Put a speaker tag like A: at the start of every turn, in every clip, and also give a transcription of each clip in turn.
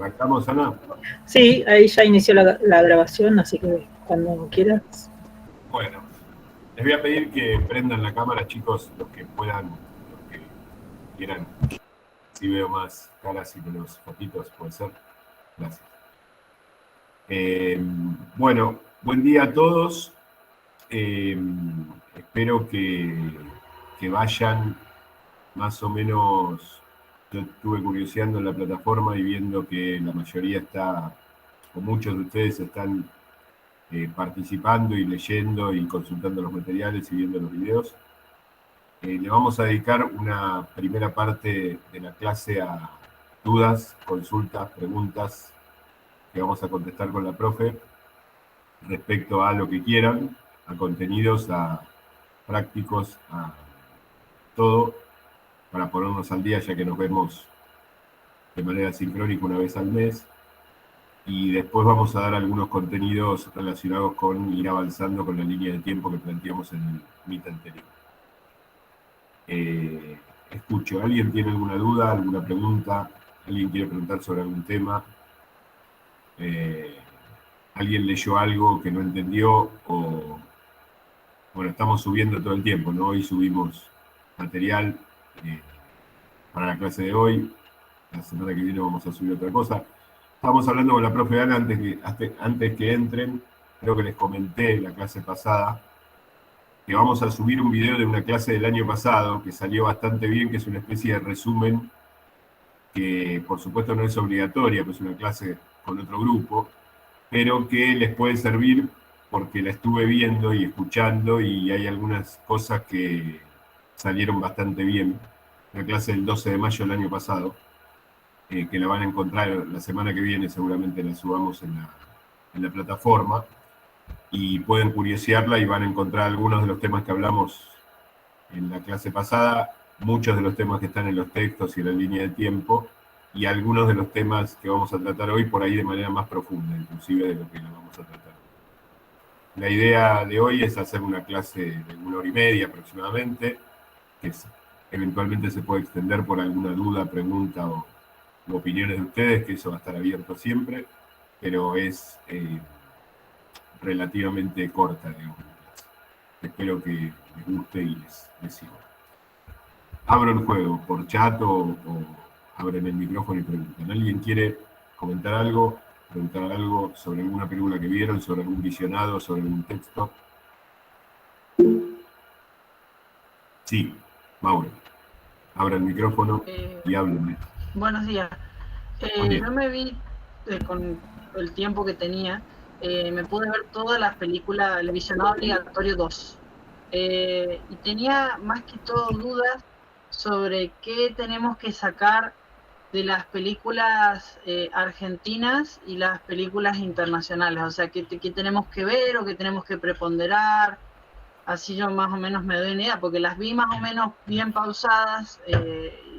A: ¿Arrancamos, Ana?
B: Sí, ahí ya inició la grabación, así que cuando quieras.
A: Bueno, les voy a pedir que prendan la cámara, chicos, los que puedan, los que quieran. Si veo más caras y menos fotitos, puede ser. Gracias. Bueno, buen día a todos. Espero que vayan más o menos. Yo estuve curioseando en la plataforma y viendo que la mayoría está, o muchos de ustedes están participando y leyendo y consultando los materiales y viendo los videos. Le vamos a dedicar una primera parte de la clase a dudas, consultas, preguntas que vamos a contestar con la profe respecto a lo que quieran, a contenidos, a prácticos, a todo, para ponernos al día, ya que nos vemos de manera sincrónica una vez al mes. Y después vamos a dar algunos contenidos relacionados con ir avanzando con la línea de tiempo que planteamos en el Meet anterior. Escucho, ¿alguien tiene alguna duda, alguna pregunta? ¿Alguien quiere preguntar sobre algún tema? ¿Alguien leyó algo que no entendió? O, bueno, estamos subiendo todo el tiempo, ¿no? Hoy subimos material para la clase de hoy. La semana que viene vamos a subir otra cosa. Estábamos hablando con la profe Ana antes que entren. Creo que les comenté la clase pasada que vamos a subir un video de una clase del año pasado que salió bastante bien, que es una especie de resumen que por supuesto no es obligatoria, pues es una clase con otro grupo, pero que les puede servir porque la estuve viendo y escuchando y hay algunas cosas que salieron bastante bien. La clase del 12 de mayo del año pasado, que la van a encontrar la semana que viene, seguramente la subamos en la plataforma, y pueden curiosearla y van a encontrar algunos de los temas que hablamos en la clase pasada, muchos de los temas que están en los textos y en la línea de tiempo, y algunos de los temas que vamos a tratar hoy por ahí de manera más profunda, inclusive de lo que la vamos a tratar. La idea de hoy es hacer una clase de 1 hora y media aproximadamente, que eventualmente se puede extender por alguna duda, pregunta o opiniones de ustedes, que eso va a estar abierto siempre, pero es relativamente corta, digamos. Espero que les guste y les sirva. Abro el juego por chat o abren el micrófono y preguntan. ¿Alguien quiere comentar algo, preguntar algo sobre alguna película que vieron, sobre algún visionado, sobre algún texto? Sí, Mauro. Abra el micrófono y háblenme.
C: Buenos días. Yo me vi con el tiempo que tenía, me pude ver todas las películas, el visionado obligatorio 2. Y tenía más que todo dudas sobre qué tenemos que sacar de las películas argentinas y las películas internacionales. O sea, qué tenemos que ver o qué tenemos que preponderar. Así yo más o menos me doy una idea, porque las vi más o menos bien pausadas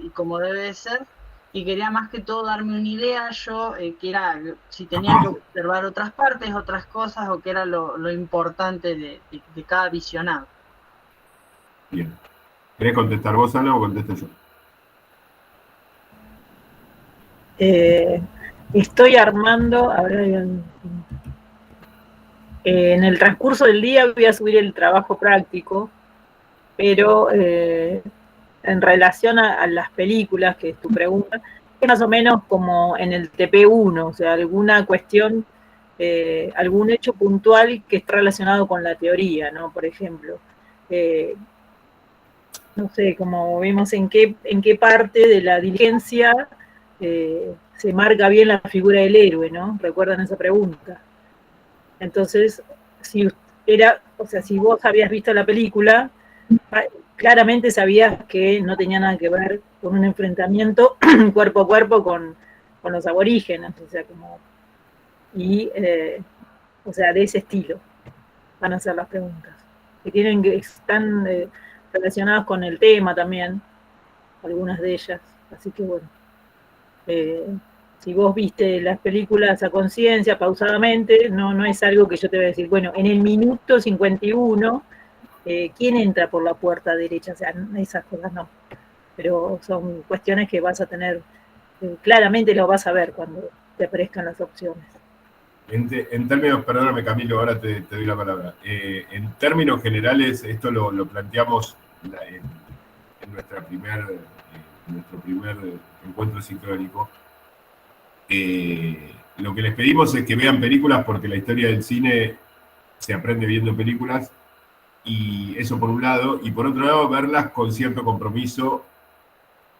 C: y como debe de ser, y quería más que todo darme una idea yo, que era si tenía que observar otras partes, otras cosas, o qué era lo importante de cada visionado.
A: Bien. ¿Querés contestar vos, Ana, o contesto yo?
B: Estoy armando, a ver, en el transcurso del día voy a subir el trabajo práctico, pero en relación a las películas, que es tu pregunta, es más o menos como en el TP1, o sea, alguna cuestión, algún hecho puntual que esté relacionado con la teoría, ¿no? Por ejemplo, no sé, como vemos en qué parte de la diligencia se marca bien la figura del héroe, ¿no? ¿Recuerdan esa pregunta? Entonces, si vos habías visto la película, claramente sabías que no tenía nada que ver con un enfrentamiento cuerpo a cuerpo con los aborígenes, o sea, o sea, de ese estilo van a ser las preguntas, que están relacionadas con el tema también, algunas de ellas, así que bueno, si vos viste las películas a conciencia, pausadamente, no es algo que yo te voy a decir, bueno, en el minuto 51, ¿quién entra por la puerta derecha? O sea, esas cosas no, pero son cuestiones que vas a tener, claramente lo vas a ver cuando te aparezcan las opciones.
A: En términos, perdóname Camilo, ahora te doy la palabra. En términos generales, esto lo planteamos en nuestro primer encuentro sincrónico. Lo que les pedimos es que vean películas porque la historia del cine se aprende viendo películas, y eso por un lado, y por otro lado verlas con cierto compromiso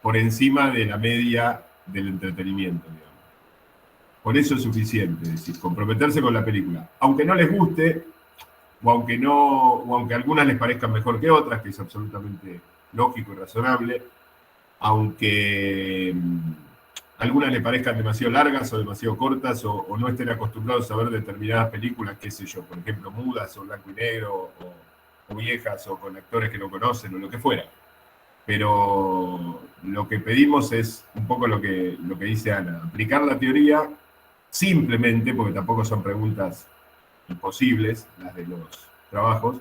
A: por encima de la media del entretenimiento, digamos. Con eso es suficiente, es decir, comprometerse con la película. Aunque no les guste, o aunque algunas les parezcan mejor que otras, que es absolutamente lógico y razonable, aunque algunas les parezcan demasiado largas o demasiado cortas, o no estén acostumbrados a ver determinadas películas, qué sé yo, por ejemplo, mudas o blanco y negro, o viejas, o con actores que no conocen, o lo que fuera. Pero lo que pedimos es un poco lo que dice Ana, aplicar la teoría simplemente, porque tampoco son preguntas imposibles, las de los trabajos,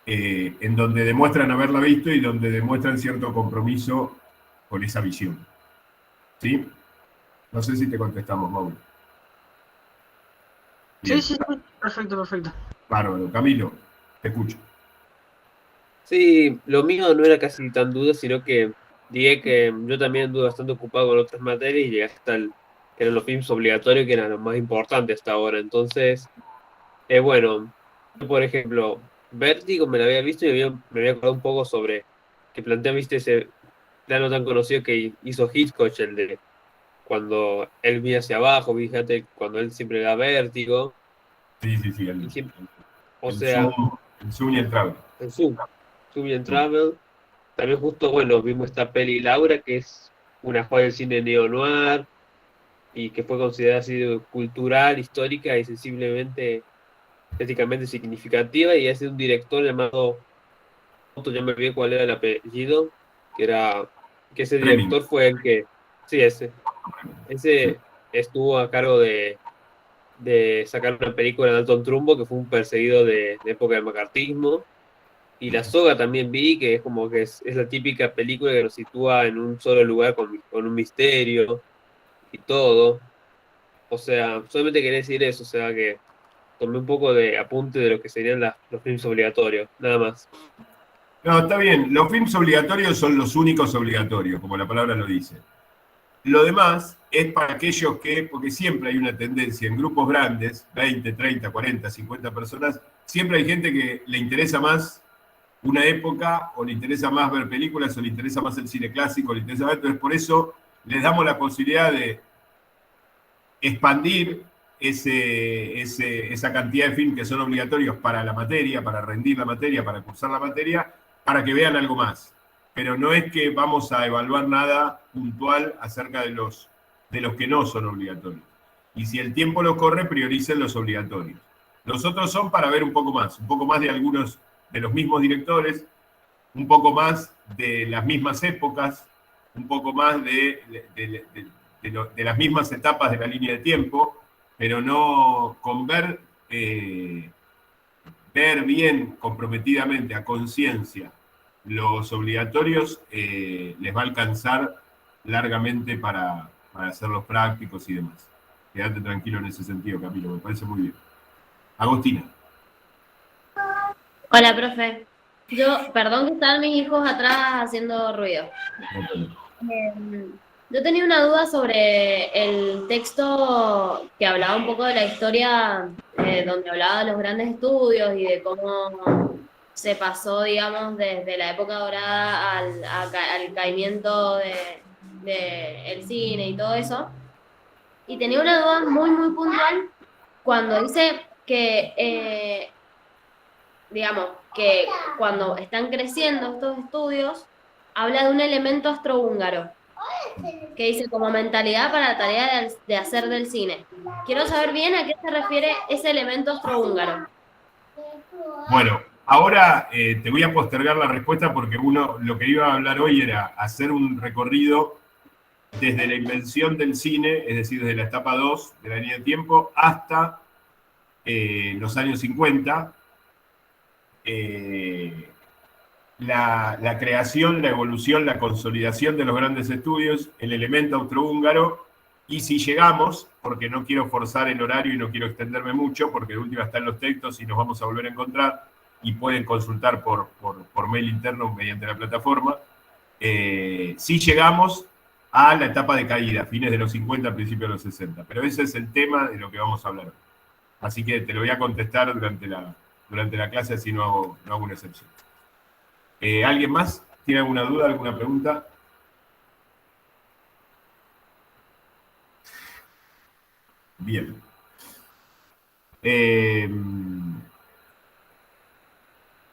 A: en donde demuestran haberla visto y donde demuestran cierto compromiso con esa visión. ¿Sí? No sé si te contestamos, Mauro.
C: Bien. Sí, perfecto.
A: Bárbaro. Camilo, te escucho.
D: Sí, lo mío no era casi tan duda, sino que dije que yo también anduve bastante ocupado con otras materias y llegué hasta que eran los films obligatorios, que eran los más importantes hasta ahora. Entonces, bueno, por ejemplo, Vértigo me la había visto y me había acordado un poco sobre que plantea, viste, ese plano tan conocido que hizo Hitchcock, el de cuando él mira hacia abajo, fíjate, cuando él siempre da vértigo.
A: Sí. El Zoom y el Travel.
D: El Zoom y el Travel. También justo, bueno, vimos esta peli Laura, que es una joya del cine neo-noir y que fue considerada así cultural, histórica y sensiblemente, estéticamente significativa, y es de un director llamado, ya me olvidé cuál era el apellido, que ese director fue el que, sí, ese estuvo a cargo de sacar una película de Dalton Trumbo, que fue un perseguido de época del macartismo. Y La Soga también vi, que es como que es la típica película que nos sitúa en un solo lugar con un misterio y todo. O sea, solamente quería decir eso, o sea, que tomé un poco de apunte de lo que serían los films obligatorios, nada más.
A: No, está bien. Los films obligatorios son los únicos obligatorios, como la palabra lo dice. Lo demás es para aquellos porque siempre hay una tendencia en grupos grandes, 20, 30, 40, 50 personas, siempre hay gente que le interesa más una época, o le interesa más ver películas, o le interesa más el cine clásico, le interesa más. Entonces, por eso les damos la posibilidad de expandir esa cantidad de films que son obligatorios para la materia, para rendir la materia, para cursar la materia, para que vean algo más. Pero no es que vamos a evaluar nada puntual acerca de los que no son obligatorios. Y si el tiempo lo corre, prioricen los obligatorios. Los otros son para ver un poco más de algunos de los mismos directores, un poco más de las mismas épocas, un poco más de las mismas etapas de la línea de tiempo, pero no con ver bien comprometidamente, a conciencia, los obligatorios, les va a alcanzar largamente para hacerlos prácticos y demás. Quédate tranquilo en ese sentido, Camilo, me parece muy bien. Agostina.
E: Hola, profe. Perdón que están mis hijos atrás haciendo ruido. Yo tenía una duda sobre el texto que hablaba un poco de la historia, donde hablaba de los grandes estudios y de cómo se pasó, digamos, desde la época dorada al caimiento del cine y todo eso. Y tenía una duda muy, muy puntual cuando dice que, digamos, que cuando están creciendo estos estudios, habla de un elemento astrohúngaro, que dice como mentalidad para la tarea de hacer del cine. Quiero saber bien a qué se refiere ese elemento astrohúngaro.
A: Bueno, ahora te voy a postergar la respuesta porque lo que iba a hablar hoy era hacer un recorrido desde la invención del cine, es decir, desde la etapa 2 de la línea de tiempo, hasta los años 50, la creación, la evolución, la consolidación de los grandes estudios, el elemento austrohúngaro Y si llegamos, porque no quiero forzar el horario y no quiero extenderme mucho, porque de última están los textos y nos vamos a volver a encontrar, y pueden consultar por mail interno mediante la plataforma, si llegamos a la etapa de caída, fines de los 50, principios de los 60. Pero ese es el tema de lo que vamos a hablar hoy. Así que te lo voy a contestar durante la clase, así no hago una excepción. ¿Alguien más tiene alguna duda, alguna pregunta? Bien.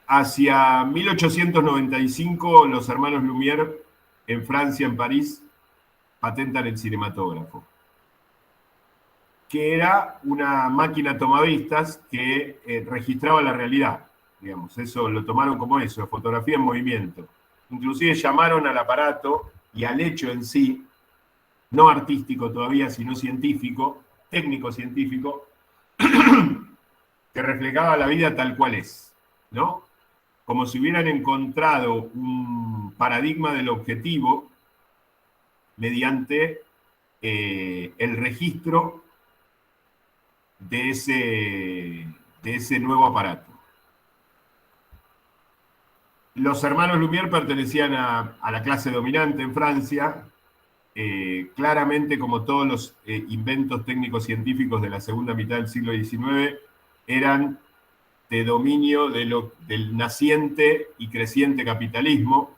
A: Hacia 1895, los hermanos Lumière, en Francia, en París, patentan el cinematógrafo, que era una máquina tomavistas que registraba la realidad, digamos. Eso lo tomaron como eso, fotografía en movimiento. Inclusive llamaron al aparato y al hecho en sí, no artístico todavía, sino científico, técnico-científico, que reflejaba la vida tal cual es, ¿no? Como si hubieran encontrado un paradigma del objetivo mediante el registro de ese nuevo aparato. Los hermanos Lumière pertenecían a la clase dominante en Francia, claramente, como todos los inventos técnicos científicos de la segunda mitad del siglo XIX, eran de dominio del naciente y creciente capitalismo,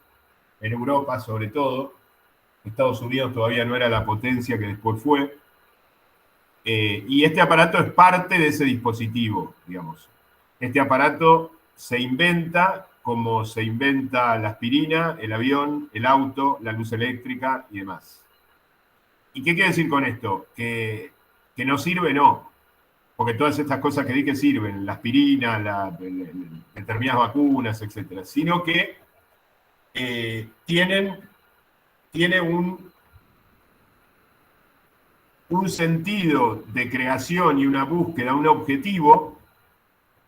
A: en Europa sobre todo. Estados Unidos todavía no era la potencia que después fue. Y este aparato es parte de ese dispositivo, digamos. Este aparato se inventa como se inventa la aspirina, el avión, el auto, la luz eléctrica y demás. ¿Y qué quiere decir con esto? Que no sirve, no. Porque todas estas cosas que dije sirven, la aspirina, determinadas vacunas, etc. Sino que tiene un sentido de creación y una búsqueda, un objetivo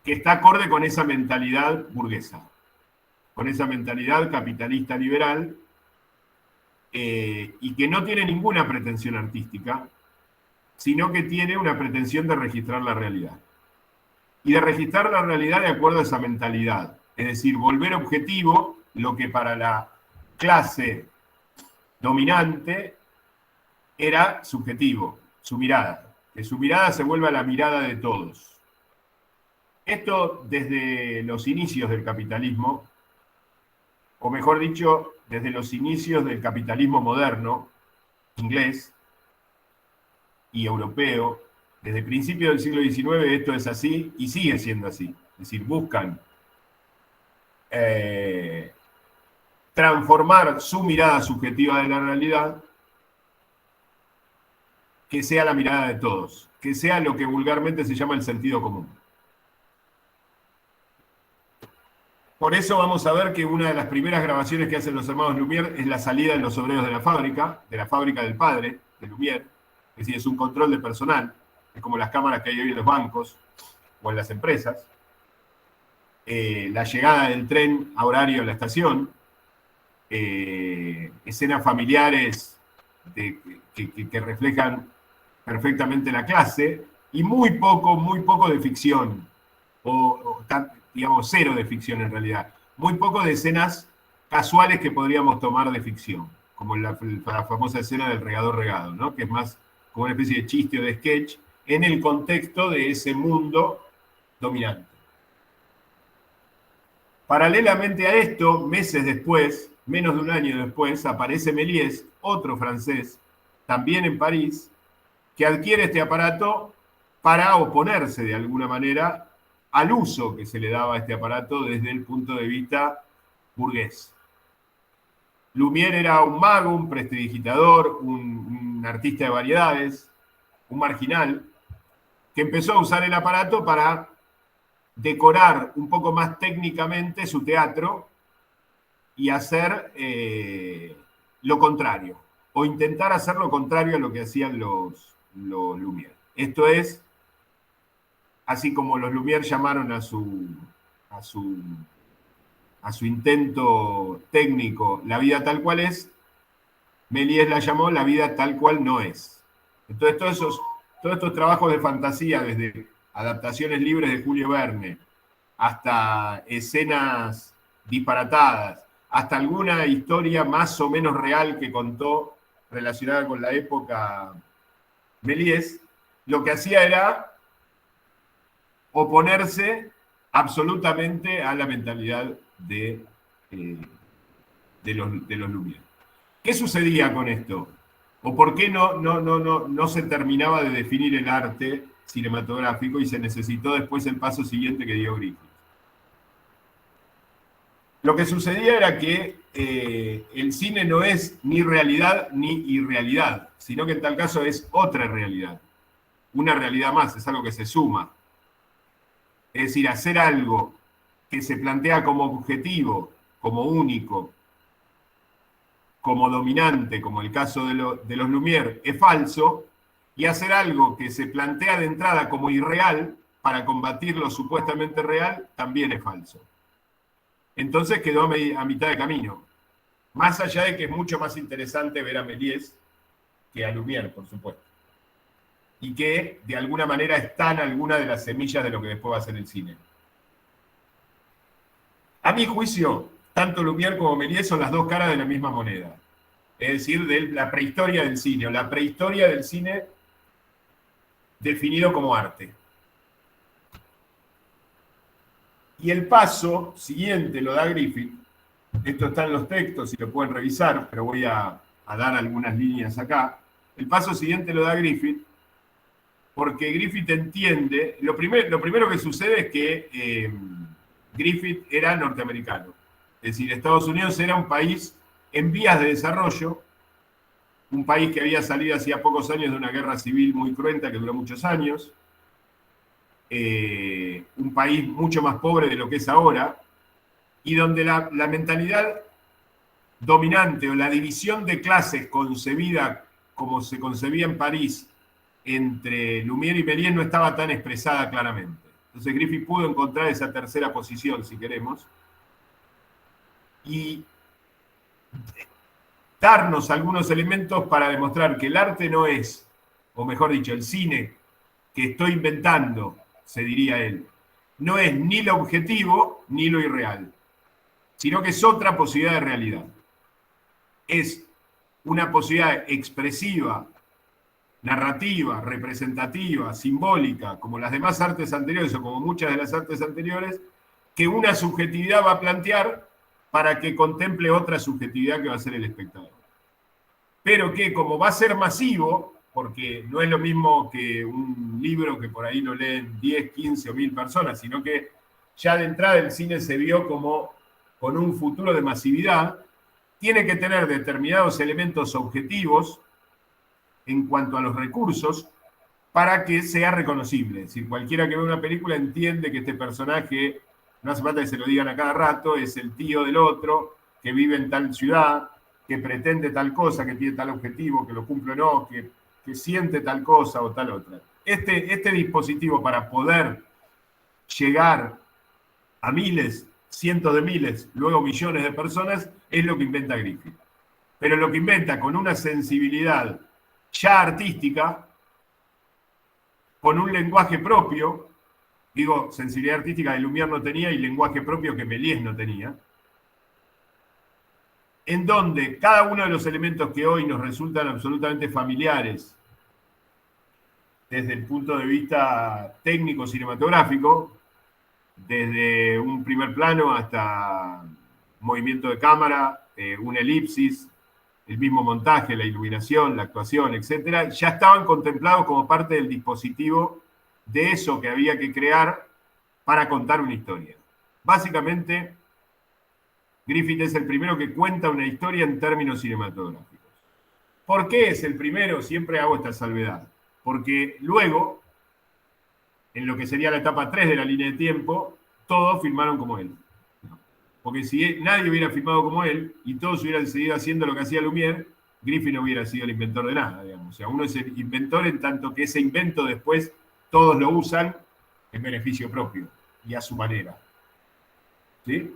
A: que está acorde con esa mentalidad burguesa, con esa mentalidad capitalista liberal, y que no tiene ninguna pretensión artística, sino que tiene una pretensión de registrar la realidad. Y de registrar la realidad de acuerdo a esa mentalidad. Es decir, volver objetivo lo que para la clase dominante era subjetivo, su mirada. Que su mirada se vuelva la mirada de todos. Esto desde los inicios del capitalismo, o mejor dicho, desde los inicios del capitalismo moderno, inglés y europeo, desde principios del siglo XIX esto es así y sigue siendo así. Es decir, buscan transformar su mirada subjetiva de la realidad, que sea la mirada de todos, que sea lo que vulgarmente se llama el sentido común. Por eso vamos a ver que una de las primeras grabaciones que hacen los hermanos Lumière es la salida de los obreros de la fábrica del padre, de Lumière. Es decir, es un control de personal, es como las cámaras que hay hoy en los bancos o en las empresas. La llegada del tren a horario a la estación, escenas familiares que reflejan perfectamente la clase, y muy poco de ficción, digamos, cero de ficción en realidad. Muy poco de escenas casuales que podríamos tomar de ficción, como la famosa escena del regador regado, ¿no? Que es más como una especie de chiste o de sketch en el contexto de ese mundo dominante. Paralelamente a esto, meses después, menos de un año después, aparece Méliès, otro francés, también en París, que adquiere este aparato para oponerse de alguna manera al uso que se le daba a este aparato desde el punto de vista burgués. Lumière era un mago, un prestidigitador, un artista de variedades, un marginal, que empezó a usar el aparato para decorar un poco más técnicamente su teatro y hacer lo contrario, o intentar hacer lo contrario a lo que hacían los Lumière. Esto es, así como los Lumière llamaron a su intento técnico la vida tal cual es, Méliès la llamó la vida tal cual no es. Es Entonces todos estos trabajos de fantasía, desde adaptaciones libres de Julio Verne, hasta escenas disparatadas, hasta alguna historia más o menos real que contó relacionada con la época Méliès, lo que hacía era oponerse absolutamente a la mentalidad de los Lumière. ¿Qué sucedía con esto? ¿O por qué no se terminaba de definir el arte cinematográfico y se necesitó después el paso siguiente que dio Griffith? Lo que sucedía era que el cine no es ni realidad ni irrealidad, sino que en tal caso es otra realidad, una realidad más, es algo que se suma. Es decir, hacer algo que se plantea como objetivo, como único, como dominante, como el caso de los Lumière, es falso, y hacer algo que se plantea de entrada como irreal para combatir lo supuestamente real también es falso. Entonces quedó a mitad de camino. Más allá de que es mucho más interesante ver a Méliès que a Lumière, por supuesto. Y que de alguna manera están algunas de las semillas de lo que después va a ser el cine. A mi juicio, tanto Lumière como Méliès son las dos caras de la misma moneda. Es decir, de la prehistoria del cine, o la prehistoria del cine definido como arte. Y el paso siguiente lo da Griffith. Esto está en los textos y lo pueden revisar, pero voy a dar algunas líneas acá. El paso siguiente lo da Griffith, porque Griffith entiende, lo primero que sucede es que Griffith era norteamericano. Es decir, Estados Unidos era un país en vías de desarrollo, un país que había salido hacía pocos años de una guerra civil muy cruenta que duró muchos años, un país mucho más pobre de lo que es ahora, y donde la mentalidad dominante o la división de clases concebida como se concebía en París entre Lumière y Méliès no estaba tan expresada claramente. Entonces Griffith pudo encontrar esa tercera posición, si queremos, y darnos algunos elementos para demostrar que el arte no es, o mejor dicho, el cine que estoy inventando, se diría él, no es ni lo objetivo ni lo irreal, sino que es otra posibilidad de realidad. Es una posibilidad expresiva, narrativa, representativa, simbólica, como las demás artes anteriores o como muchas de las artes anteriores, que una subjetividad va a plantear para que contemple otra subjetividad que va a ser el espectador. Pero que como va a ser masivo, porque no es lo mismo que un libro que por ahí lo leen 10, 15 o 1000 personas, sino que ya de entrada el cine se vio como con un futuro de masividad, tiene que tener determinados elementos objetivos en cuanto a los recursos para que sea reconocible. Es decir, cualquiera que ve una película entiende que este personaje, no hace falta que se lo digan a cada rato, es el tío del otro, que vive en tal ciudad, que pretende tal cosa, que tiene tal objetivo, que lo cumple o no, que siente tal cosa o tal otra. Este dispositivo para poder llegar a miles, cientos de miles, luego millones de personas, es lo que inventa Griffith. Pero lo que inventa con una sensibilidad ya artística, con un lenguaje propio, digo, sensibilidad artística que Lumière no tenía y lenguaje propio que Méliès no tenía, en donde cada uno de los elementos que hoy nos resultan absolutamente familiares desde el punto de vista técnico cinematográfico, desde un primer plano hasta movimiento de cámara, una elipsis, el mismo montaje, la iluminación, la actuación, etcétera, ya estaban contemplados como parte del dispositivo de eso que había que crear para contar una historia. Básicamente, Griffith es el primero que cuenta una historia en términos cinematográficos. ¿Por qué es el primero? Siempre hago esta salvedad. Porque luego, en lo que sería la etapa 3 de la línea de tiempo, todos filmaron como él. Porque si nadie hubiera filmado como él y todos hubieran seguido haciendo lo que hacía Lumière, Griffith no hubiera sido el inventor de nada, digamos. O sea, uno es el inventor en tanto que ese invento después todos lo usan en beneficio propio y a su manera. ¿Sí?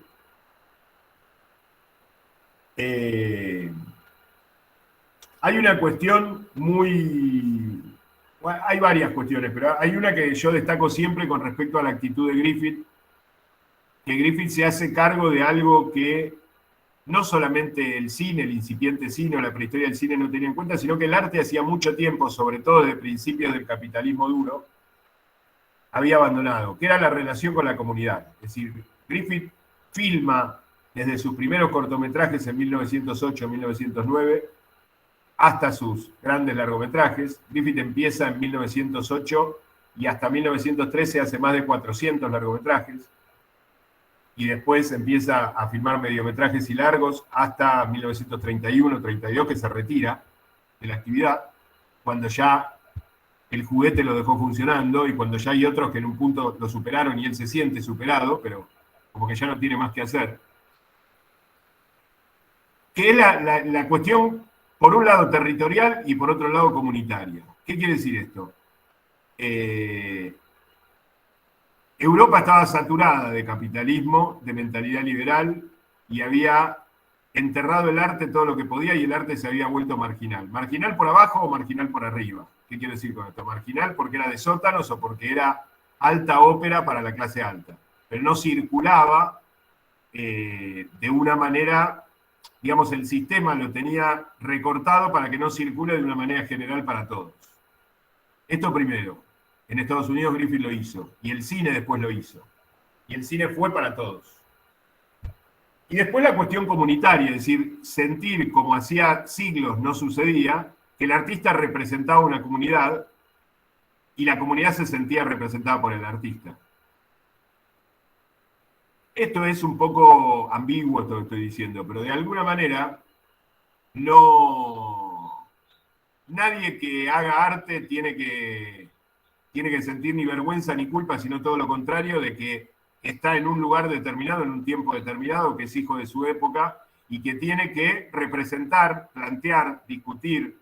A: Hay una cuestión muy... Bueno, hay varias cuestiones, pero hay una que yo destaco siempre con respecto a la actitud de Griffith, que Griffith se hace cargo de algo que no solamente el cine, el incipiente cine o la prehistoria del cine no tenía en cuenta, sino que el arte hacía mucho tiempo, sobre todo desde principios del capitalismo duro, había abandonado, que era la relación con la comunidad. Es decir, Griffith filma desde sus primeros cortometrajes en 1908-1909 hasta sus grandes largometrajes. Griffith empieza en 1908 y hasta 1913 hace más de 400 largometrajes. Y después empieza a filmar mediometrajes y largos hasta 1931-32, que se retira de la actividad, cuando ya el juguete lo dejó funcionando y cuando ya hay otros que en un punto lo superaron y él se siente superado, pero como que ya no tiene más que hacer. Que es la cuestión, por un lado, territorial y por otro lado, comunitaria. ¿Qué quiere decir esto? Europa estaba saturada de capitalismo, de mentalidad liberal, y había enterrado el arte todo lo que podía y el arte se había vuelto marginal. ¿Marginal por abajo o marginal por arriba? ¿Qué quiero decir con esto? Marginal porque era de sótanos o porque era alta ópera para la clase alta. Pero no circulaba de una manera, digamos, el sistema lo tenía recortado para que no circule de una manera general para todos. Esto primero. En Estados Unidos Griffith lo hizo, y el cine después lo hizo. Y el cine fue para todos. Y después la cuestión comunitaria, es decir, sentir como hacía siglos no sucedía, que el artista representaba una comunidad y la comunidad se sentía representada por el artista. Esto es un poco ambiguo esto que estoy diciendo, pero de alguna manera nadie que haga arte tiene que sentir ni vergüenza ni culpa, sino todo lo contrario, de que está en un lugar determinado, en un tiempo determinado, que es hijo de su época, y que tiene que representar, plantear, discutir,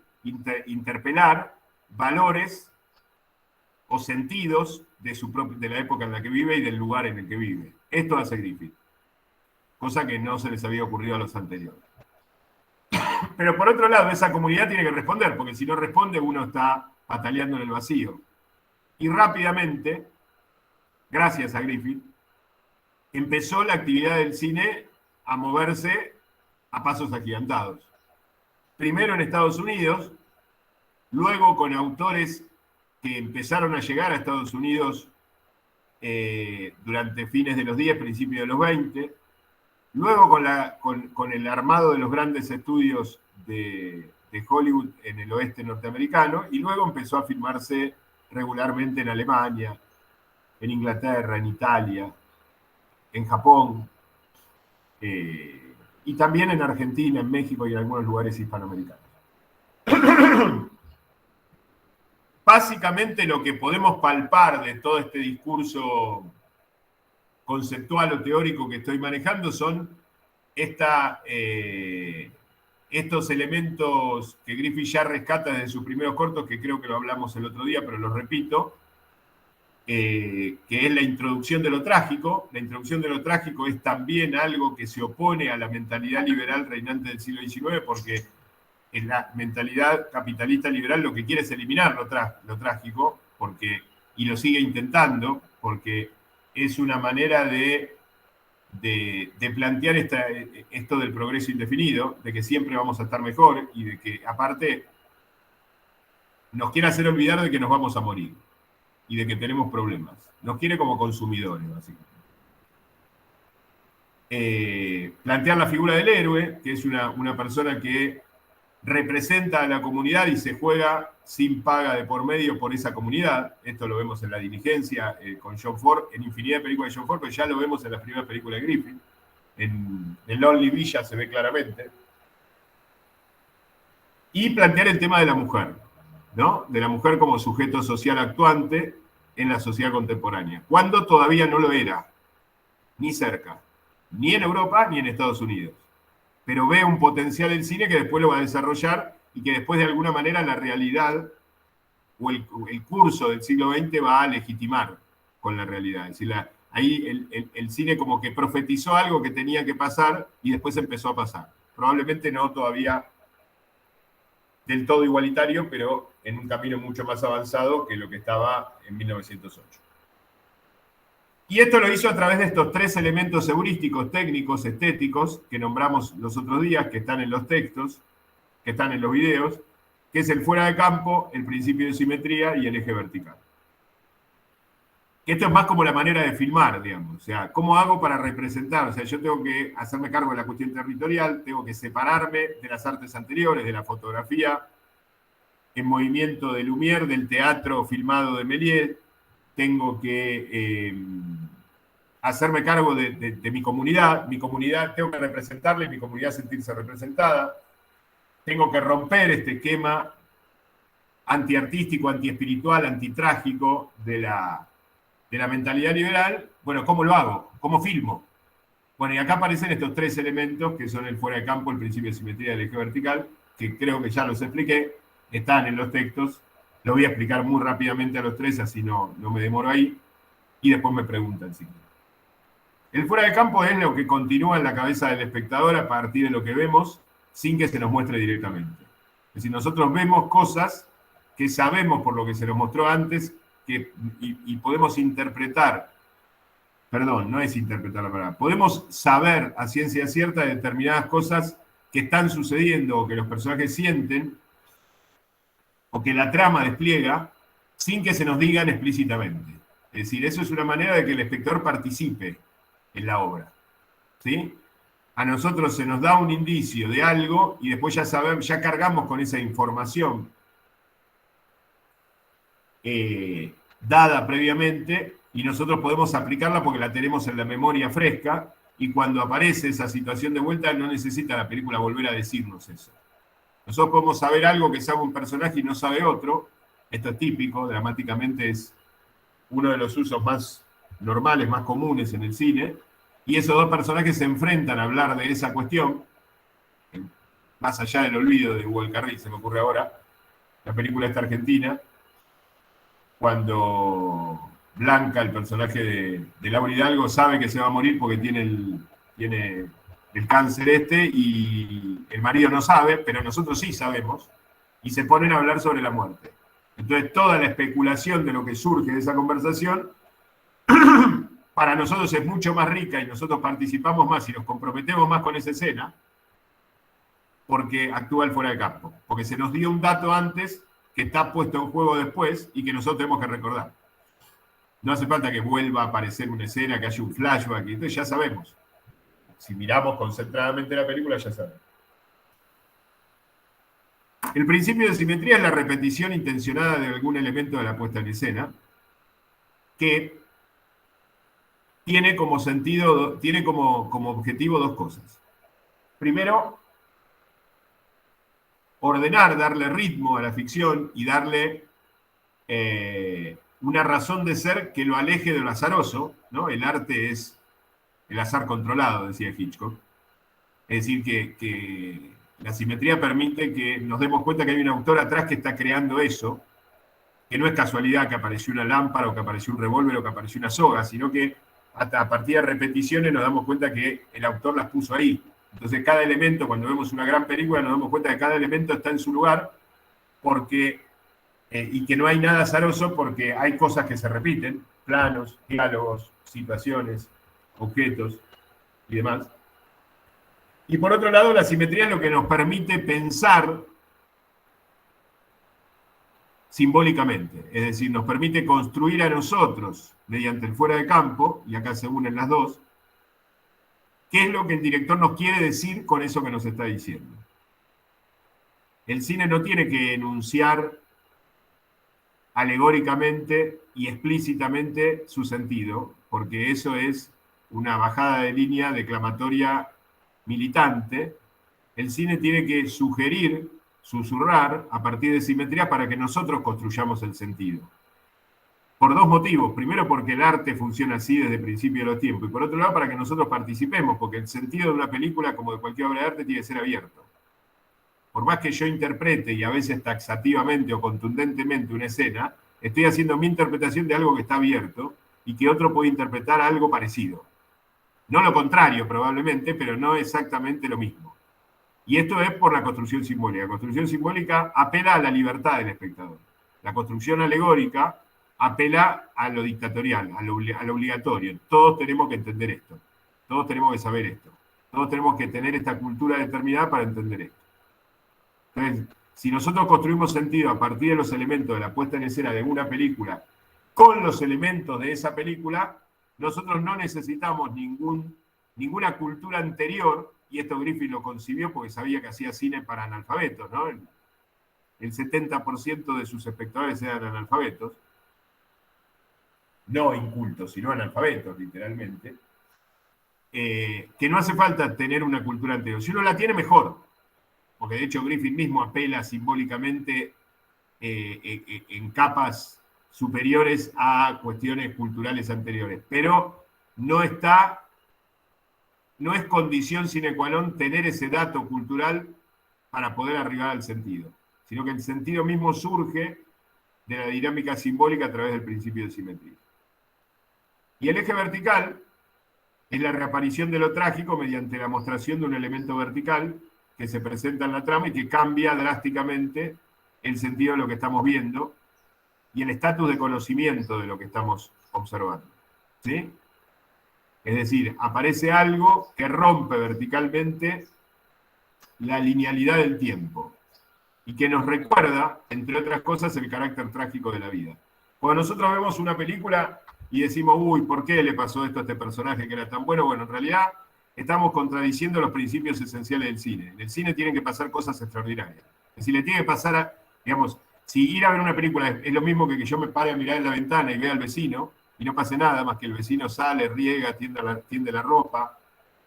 A: interpelar valores o sentidos de la época en la que vive y del lugar en el que vive. Esto hace Griffith, cosa que no se les había ocurrido a los anteriores. Pero por otro lado, esa comunidad tiene que responder, porque si no responde uno está pataleando en el vacío. Y rápidamente, gracias a Griffith, empezó la actividad del cine a moverse a pasos agigantados. Primero en Estados Unidos, luego con autores que empezaron a llegar a Estados Unidos durante fines de los 10, principios de los 20, luego con el armado de los grandes estudios de Hollywood en el oeste norteamericano, y luego empezó a filmarse regularmente en Alemania, en Inglaterra, en Italia, en Japón, y también en Argentina, en México y en algunos lugares hispanoamericanos. Básicamente lo que podemos palpar de todo este discurso conceptual o teórico que estoy manejando son estos elementos que Griffith ya rescata desde sus primeros cortos, que creo que lo hablamos el otro día, pero lo repito, que es la introducción de lo trágico. La introducción de lo trágico es también algo que se opone a la mentalidad liberal reinante del siglo XIX, porque en la mentalidad capitalista liberal lo que quiere es eliminar lo trágico, y lo sigue intentando, porque es una manera de plantear esto del progreso indefinido, de que siempre vamos a estar mejor y de que, aparte, nos quiere hacer olvidar de que nos vamos a morir y de que tenemos problemas. Nos quiere como consumidores, básicamente. Plantear la figura del héroe, que es una persona que representa a la comunidad y se juega sin paga de por medio por esa comunidad. Esto lo vemos en La Diligencia con John Ford, en infinidad de películas de John Ford, pero ya lo vemos en las primeras películas de Griffith. En Lonely Villa se ve claramente. Y plantear el tema de la mujer, ¿no? De la mujer como sujeto social actuante en la sociedad contemporánea, cuando todavía no lo era, ni cerca, ni en Europa ni en Estados Unidos. Pero ve un potencial del cine que después lo va a desarrollar y que después de alguna manera la realidad o el curso del siglo XX va a legitimar con la realidad. Es decir, ahí el cine como que profetizó algo que tenía que pasar y después empezó a pasar. Probablemente no todavía del todo igualitario, pero en un camino mucho más avanzado que lo que estaba en 1908. Y esto lo hizo a través de estos 3 elementos heurísticos, técnicos, estéticos, que nombramos los otros días, que están en los textos, que están en los videos, que es el fuera de campo, el principio de simetría y el eje vertical. Esto es más como la manera de filmar, digamos. O sea, ¿cómo hago para representar? O sea, yo tengo que hacerme cargo de la cuestión territorial, tengo que separarme de las artes anteriores, de la fotografía en movimiento de Lumière, del teatro filmado de Méliès, tengo que hacerme cargo de mi comunidad, tengo que representarla y mi comunidad sentirse representada, tengo que romper este esquema antiartístico, antiespiritual, antitrágico de la mentalidad liberal. Bueno, ¿cómo lo hago? ¿Cómo filmo? Bueno, y acá aparecen estos 3 elementos que son el fuera de campo, el principio de simetría del eje vertical, que creo que ya los expliqué, están en los textos. Lo voy a explicar muy rápidamente a los 3, así no me demoro ahí, y después me preguntan si quieren. El fuera de campo es lo que continúa en la cabeza del espectador a partir de lo que vemos, sin que se nos muestre directamente. Es decir, nosotros vemos cosas que sabemos por lo que se nos mostró antes, y podemos interpretar, perdón, no es interpretar la palabra, podemos saber a ciencia cierta determinadas cosas que están sucediendo o que los personajes sienten o que la trama despliega sin que se nos digan explícitamente. Es decir, eso es una manera de que el espectador participe en la obra. ¿Sí? A nosotros se nos da un indicio de algo y después ya sabemos, ya cargamos con esa información dada previamente, y nosotros podemos aplicarla porque la tenemos en la memoria fresca, y cuando aparece esa situación de vuelta no necesita la película volver a decirnos eso. Nosotros podemos saber algo que sabe un personaje y no sabe otro. Esto es típico, dramáticamente es uno de los usos más normales, más comunes en el cine, y esos 2 personajes se enfrentan a hablar de esa cuestión, más allá del olvido de Hugo del Carril, se me ocurre ahora, la película esta argentina, cuando Blanca, el personaje de Laura Hidalgo, sabe que se va a morir porque tiene el cáncer y el marido no sabe, pero nosotros sí sabemos, y se ponen a hablar sobre la muerte. Entonces toda la especulación de lo que surge de esa conversación para nosotros es mucho más rica y nosotros participamos más y nos comprometemos más con esa escena porque actúa el fuera de campo, porque se nos dio un dato antes que está puesto en juego después y que nosotros tenemos que recordar. No hace falta que vuelva a aparecer una escena, que haya un flashback, entonces ya sabemos. Si miramos concentradamente la película, ya sabemos. El principio de simetría es la repetición intencionada de algún elemento de la puesta en escena, que tiene como sentido, tiene como objetivo 2 cosas. Primero, ordenar, darle ritmo a la ficción y darle una razón de ser que lo aleje de lo azaroso, ¿no? El arte es el azar controlado, decía Hitchcock. Es decir, que la simetría permite que nos demos cuenta que hay un autor atrás que está creando eso, que no es casualidad que apareció una lámpara o que apareció un revólver o que apareció una soga, sino que a partir de repeticiones nos damos cuenta que el autor las puso ahí. Entonces cada elemento, cuando vemos una gran película, nos damos cuenta que cada elemento está en su lugar porque, y que no hay nada azaroso porque hay cosas que se repiten, planos, diálogos, situaciones, objetos y demás. Y por otro lado, la simetría es lo que nos permite pensar simbólicamente, es decir, nos permite construir a nosotros, mediante el fuera de campo, y acá se unen las 2, qué es lo que el director nos quiere decir con eso que nos está diciendo. El cine no tiene que enunciar alegóricamente y explícitamente su sentido, porque eso es una bajada de línea declamatoria militante. El cine tiene que sugerir, susurrar a partir de simetría para que nosotros construyamos el sentido. Por 2 motivos. Primero, porque el arte funciona así desde el principio de los tiempos. Y por otro lado, para que nosotros participemos, porque el sentido de una película, como de cualquier obra de arte, tiene que ser abierto. Por más que yo interprete, y a veces taxativamente o contundentemente, una escena, estoy haciendo mi interpretación de algo que está abierto y que otro puede interpretar algo parecido. No lo contrario, probablemente, pero no exactamente lo mismo. Y esto es por la construcción simbólica. La construcción simbólica apela a la libertad del espectador. La construcción alegórica apela a lo dictatorial, a lo obligatorio. Todos tenemos que entender esto. Todos tenemos que saber esto. Todos tenemos que tener esta cultura determinada para entender esto. Entonces, si nosotros construimos sentido a partir de los elementos de la puesta en escena de una película, con los elementos de esa película, nosotros no necesitamos ninguna cultura anterior, y esto Griffith lo concibió porque sabía que hacía cine para analfabetos, ¿no? El 70% de sus espectadores eran analfabetos, no incultos, sino analfabetos, literalmente, que no hace falta tener una cultura anterior. Si uno la tiene, mejor, porque de hecho Griffith mismo apela simbólicamente en capas superiores a cuestiones culturales anteriores, pero no es condición sine qua non tener ese dato cultural para poder arribar al sentido, sino que el sentido mismo surge de la dinámica simbólica a través del principio de simetría. Y el eje vertical es la reaparición de lo trágico mediante la mostración de un elemento vertical que se presenta en la trama y que cambia drásticamente el sentido de lo que estamos viendo y el estatus de conocimiento de lo que estamos observando. ¿Sí? Es decir, aparece algo que rompe verticalmente la linealidad del tiempo y que nos recuerda, entre otras cosas, el carácter trágico de la vida. Cuando nosotros vemos una película y decimos, uy, ¿por qué le pasó esto a este personaje que era tan bueno? Bueno, en realidad estamos contradiciendo los principios esenciales del cine. En el cine tienen que pasar cosas extraordinarias. Es decir, le tiene que pasar, digamos, si ir a ver una película es lo mismo que yo me pare a mirar en la ventana y vea al vecino y no pase nada más que el vecino sale, riega, tiende la ropa,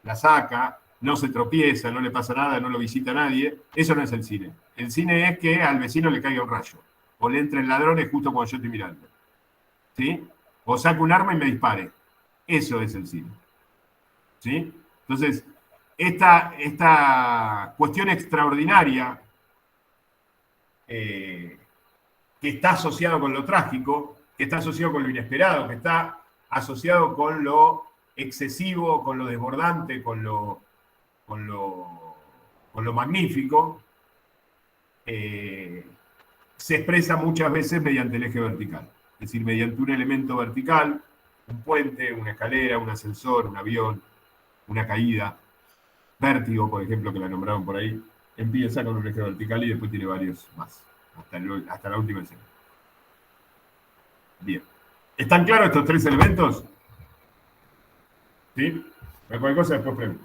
A: la saca, no se tropieza, no le pasa nada, no lo visita nadie. Eso no es el cine. El cine es que al vecino le caiga un rayo o le entren ladrones justo cuando yo estoy mirando. ¿Sí? O saque un arma y me dispare. Eso es el cine. ¿Sí? Entonces, esta cuestión extraordinaria que está asociado con lo trágico, que está asociado con lo inesperado, que está asociado con lo excesivo, con lo desbordante, con lo magnífico, se expresa muchas veces mediante el eje vertical. Es decir, mediante un elemento vertical, un puente, una escalera, un ascensor, un avión, una caída. Vértigo, por ejemplo, que la nombraron por ahí, empieza con un eje vertical y después tiene varios más, hasta la última escena. Bien. ¿Están claros estos tres elementos? ¿Sí? Cualquier cosa después pregunto.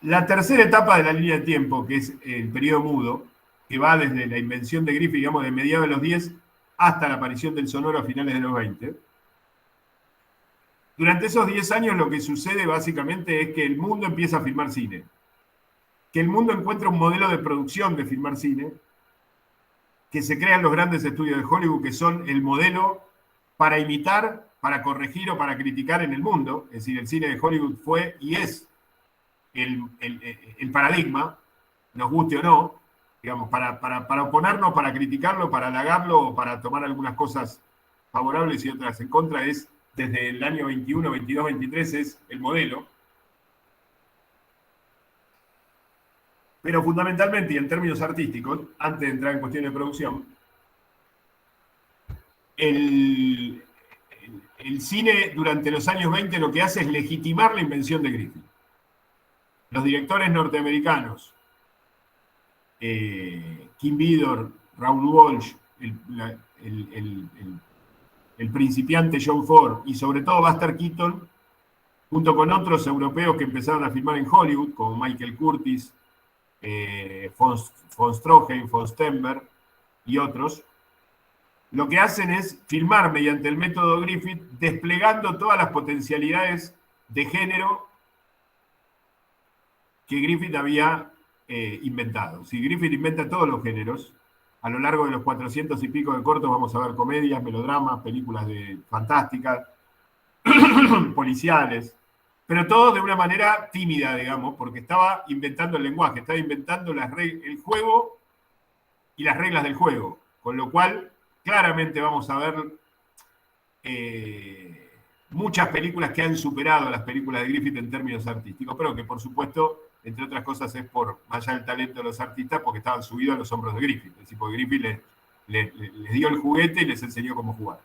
A: La tercera etapa de la línea de tiempo, que es el periodo mudo, que va desde la invención de Griffith, digamos, de mediados de los 10 hasta la aparición del sonoro a finales de los 20. Durante esos 10 años lo que sucede básicamente es que el mundo empieza a filmar cine. Que el mundo encuentra un modelo de producción de filmar cine, que se crean los grandes estudios de Hollywood, que son el modelo para imitar, para corregir o para criticar en el mundo. Es decir, el cine de Hollywood fue y es el paradigma, nos guste o no, digamos, para oponernos, para criticarlo, para halagarlo o para tomar algunas cosas favorables y otras en contra, es desde el año 21, 22, 23 es el modelo. Pero fundamentalmente y en términos artísticos, antes de entrar en cuestiones de producción, el cine durante los años 20 lo que hace es legitimar la invención de Griffith. Los directores norteamericanos, Kim Vidor, Raoul Walsh, el principiante John Ford y sobre todo Buster Keaton, junto con otros europeos que empezaron a filmar en Hollywood, como Michael Curtis, von Stroheim, von Stenberg y otros, lo que hacen es filmar mediante el método Griffith, desplegando todas las potencialidades de género que Griffith había inventado. Si Griffith inventa todos los géneros, a lo largo de los 400 y pico de cortos vamos a ver comedias, melodramas, películas fantásticas, policiales, pero todo de una manera tímida, digamos, porque estaba inventando el lenguaje, estaba inventando el juego y las reglas del juego, con lo cual claramente vamos a ver muchas películas que han superado a las películas de Griffith en términos artísticos, pero que por supuesto, entre otras cosas, es por más allá del talento de los artistas, porque estaban subidos a los hombros de Griffith. Es decir, porque Griffith les dio el juguete y les enseñó cómo jugar.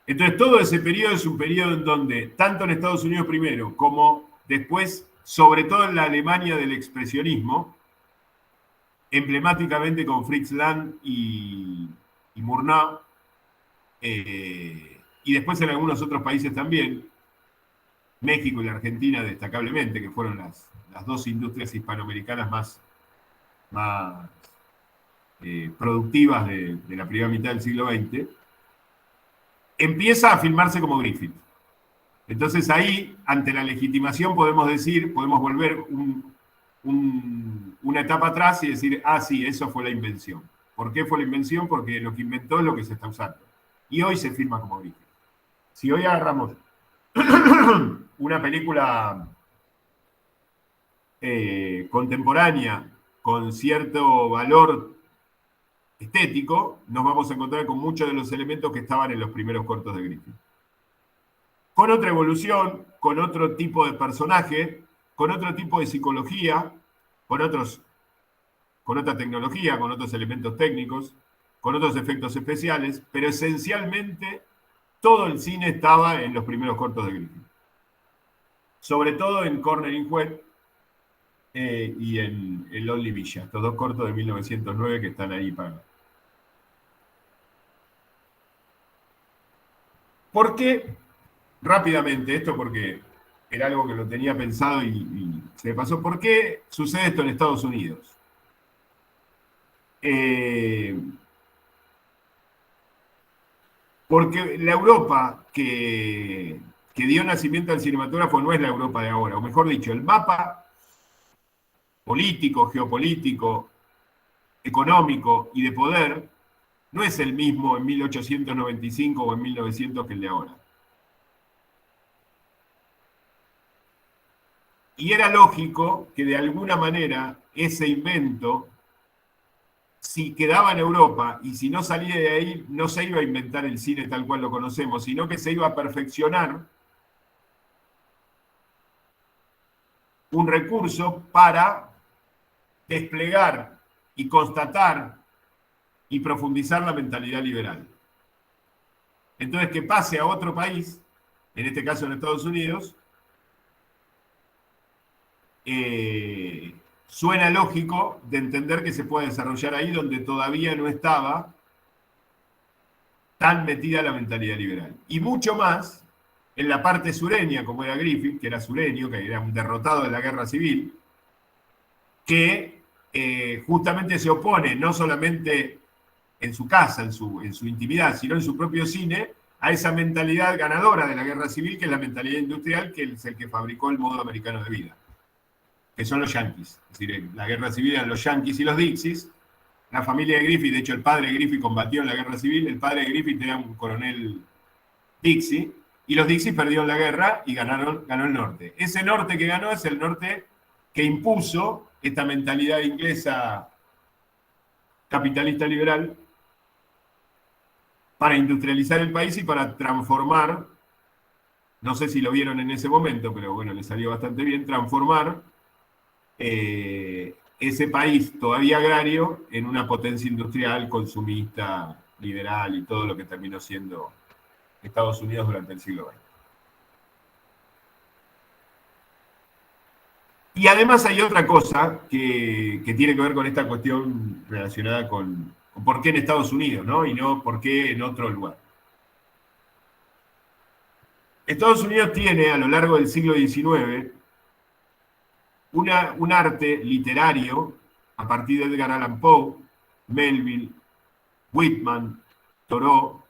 A: Entonces, todo ese periodo es un periodo en donde, tanto en Estados Unidos primero, como después, sobre todo en la Alemania del expresionismo, emblemáticamente con Fritz Lang y Murnau, y después en algunos otros países también, México y la Argentina destacablemente, que fueron las dos industrias hispanoamericanas más productivas de la primera mitad del siglo XX, empieza a filmarse como Griffith. Entonces ahí, ante la legitimación, podemos volver una etapa atrás y decir, sí, eso fue la invención. ¿Por qué fue la invención? Porque lo que inventó es lo que se está usando. Y hoy se filma como Griffith. Si hoy agarramos una película contemporánea con cierto valor estético, nos vamos a encontrar con muchos de los elementos que estaban en los primeros cortos de Griffith. Con otra evolución, con otro tipo de personaje, con otro tipo de psicología, con otra tecnología, con otros elementos técnicos, con otros efectos especiales, pero esencialmente todo el cine estaba en los primeros cortos de Griffith. Sobre todo en Cornering Wet y en Lonely Villa, estos dos cortos de 1909 que están ahí para... ¿Por qué? Rápidamente, esto porque era algo que lo tenía pensado y se me pasó. ¿Por qué sucede esto en Estados Unidos? Porque la Europa que dio nacimiento al cinematógrafo no es la Europa de ahora, o mejor dicho, el mapa político, geopolítico, económico y de poder no es el mismo en 1895 o en 1900 que el de ahora. Y era lógico que de alguna manera ese invento, si quedaba en Europa y si no salía de ahí, no se iba a inventar el cine tal cual lo conocemos, sino que se iba a perfeccionar un recurso para desplegar y constatar y profundizar la mentalidad liberal. Entonces, que pase a otro país, en este caso en Estados Unidos, suena lógico de entender que se puede desarrollar ahí donde todavía no estaba tan metida la mentalidad liberal. Y mucho más en la parte sureña, como era Griffith, que era sureño, que era un derrotado de la guerra civil, que justamente se opone no solamente en su casa, en su intimidad, sino en su propio cine, a esa mentalidad ganadora de la guerra civil, que es la mentalidad industrial, que es el que fabricó el modo americano de vida, que son los yanquis. Es decir, la guerra civil eran los yanquis y los Dixies. La familia de Griffith, de hecho el padre de Griffith combatió en la guerra civil, el padre de Griffith era un coronel Dixie, y los Dixies perdieron la guerra y ganó el norte. Ese norte que ganó es el norte que impuso esta mentalidad inglesa capitalista liberal para industrializar el país y para transformar, no sé si lo vieron en ese momento, pero bueno, le salió bastante bien, transformar ese país todavía agrario en una potencia industrial, consumista, liberal y todo lo que terminó siendo Estados Unidos durante el siglo XX. Y además hay otra cosa que tiene que ver con esta cuestión relacionada con por qué en Estados Unidos, ¿no? Y no por qué en otro lugar. Estados Unidos tiene a lo largo del siglo XIX un arte literario a partir de Edgar Allan Poe, Melville, Whitman, Thoreau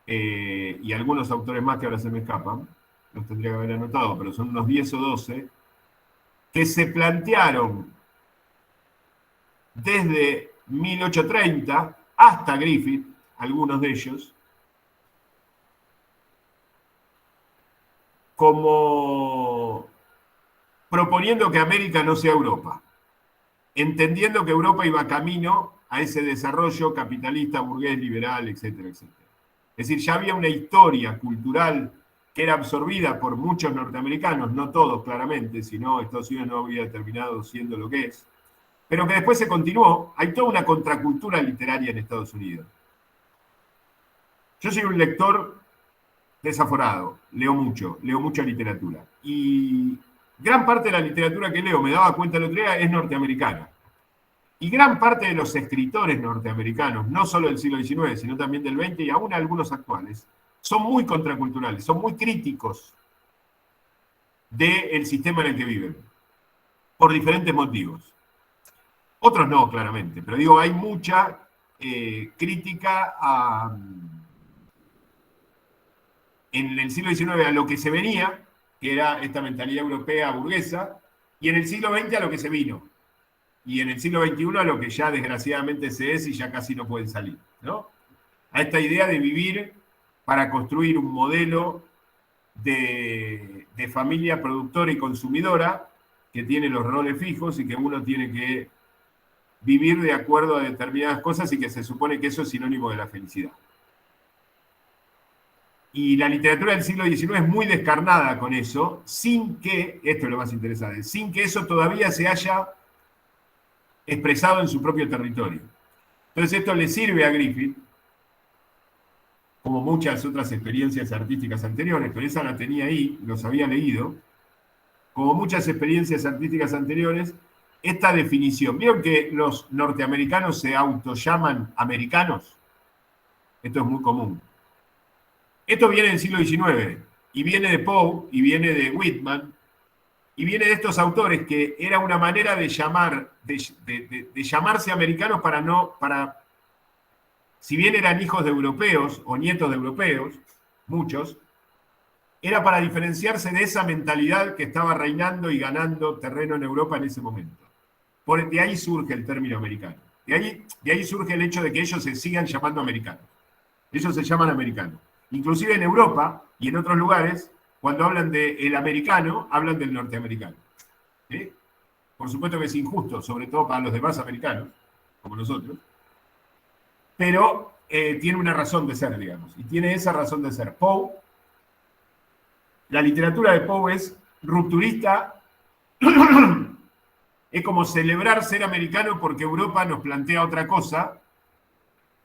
A: y algunos autores más que ahora se me escapan, los tendría que haber anotado, pero son unos 10 o 12, que se plantearon desde 1830 hasta Griffith, algunos de ellos, como proponiendo que América no sea Europa, entendiendo que Europa iba camino a ese desarrollo capitalista, burgués, liberal, etcétera, etcétera. Es decir, ya había una historia cultural que era absorbida por muchos norteamericanos, no todos claramente, sino Estados Unidos no había terminado siendo lo que es, pero que después se continuó. Hay toda una contracultura literaria en Estados Unidos. Yo soy un lector desaforado, leo mucha literatura. Y gran parte de la literatura que leo, me daba cuenta el otro día, es norteamericana. Y gran parte de los escritores norteamericanos, no solo del siglo XIX, sino también del XX y aún algunos actuales, son muy contraculturales, son muy críticos del sistema en el que viven, por diferentes motivos. Otros no, claramente, pero digo, hay mucha crítica en el siglo XIX a lo que se venía, que era esta mentalidad europea burguesa, y en el siglo XX a lo que se vino, y en el siglo XXI a lo que ya desgraciadamente se es y ya casi no pueden salir, ¿no? A esta idea de vivir para construir un modelo de familia productora y consumidora que tiene los roles fijos y que uno tiene que vivir de acuerdo a determinadas cosas y que se supone que eso es sinónimo de la felicidad. Y la literatura del siglo XIX es muy descarnada con eso, sin que, esto es lo más interesante, sin que eso todavía se haya expresado en su propio territorio. Entonces esto le sirve a Griffith, como muchas otras experiencias artísticas anteriores, pero esa la tenía ahí, los había leído, como muchas experiencias artísticas anteriores, esta definición. ¿Vieron que los norteamericanos se autollaman americanos? Esto es muy común. Esto viene del siglo XIX, y viene de Poe, y viene de Whitman, y viene de estos autores que era una manera de llamar, de llamarse americanos para, si bien eran hijos de europeos o nietos de europeos, muchos, era para diferenciarse de esa mentalidad que estaba reinando y ganando terreno en Europa en ese momento. De ahí surge el término americano. De ahí surge el hecho de que ellos se sigan llamando americanos. Ellos se llaman americanos. Inclusive en Europa y en otros lugares, cuando hablan del americano, hablan del norteamericano. ¿Sí? Por supuesto que es injusto, sobre todo para los demás americanos, como nosotros, pero tiene una razón de ser, digamos, y tiene esa razón de ser. Poe, la literatura de Poe es rupturista, es como celebrar ser americano porque Europa nos plantea otra cosa,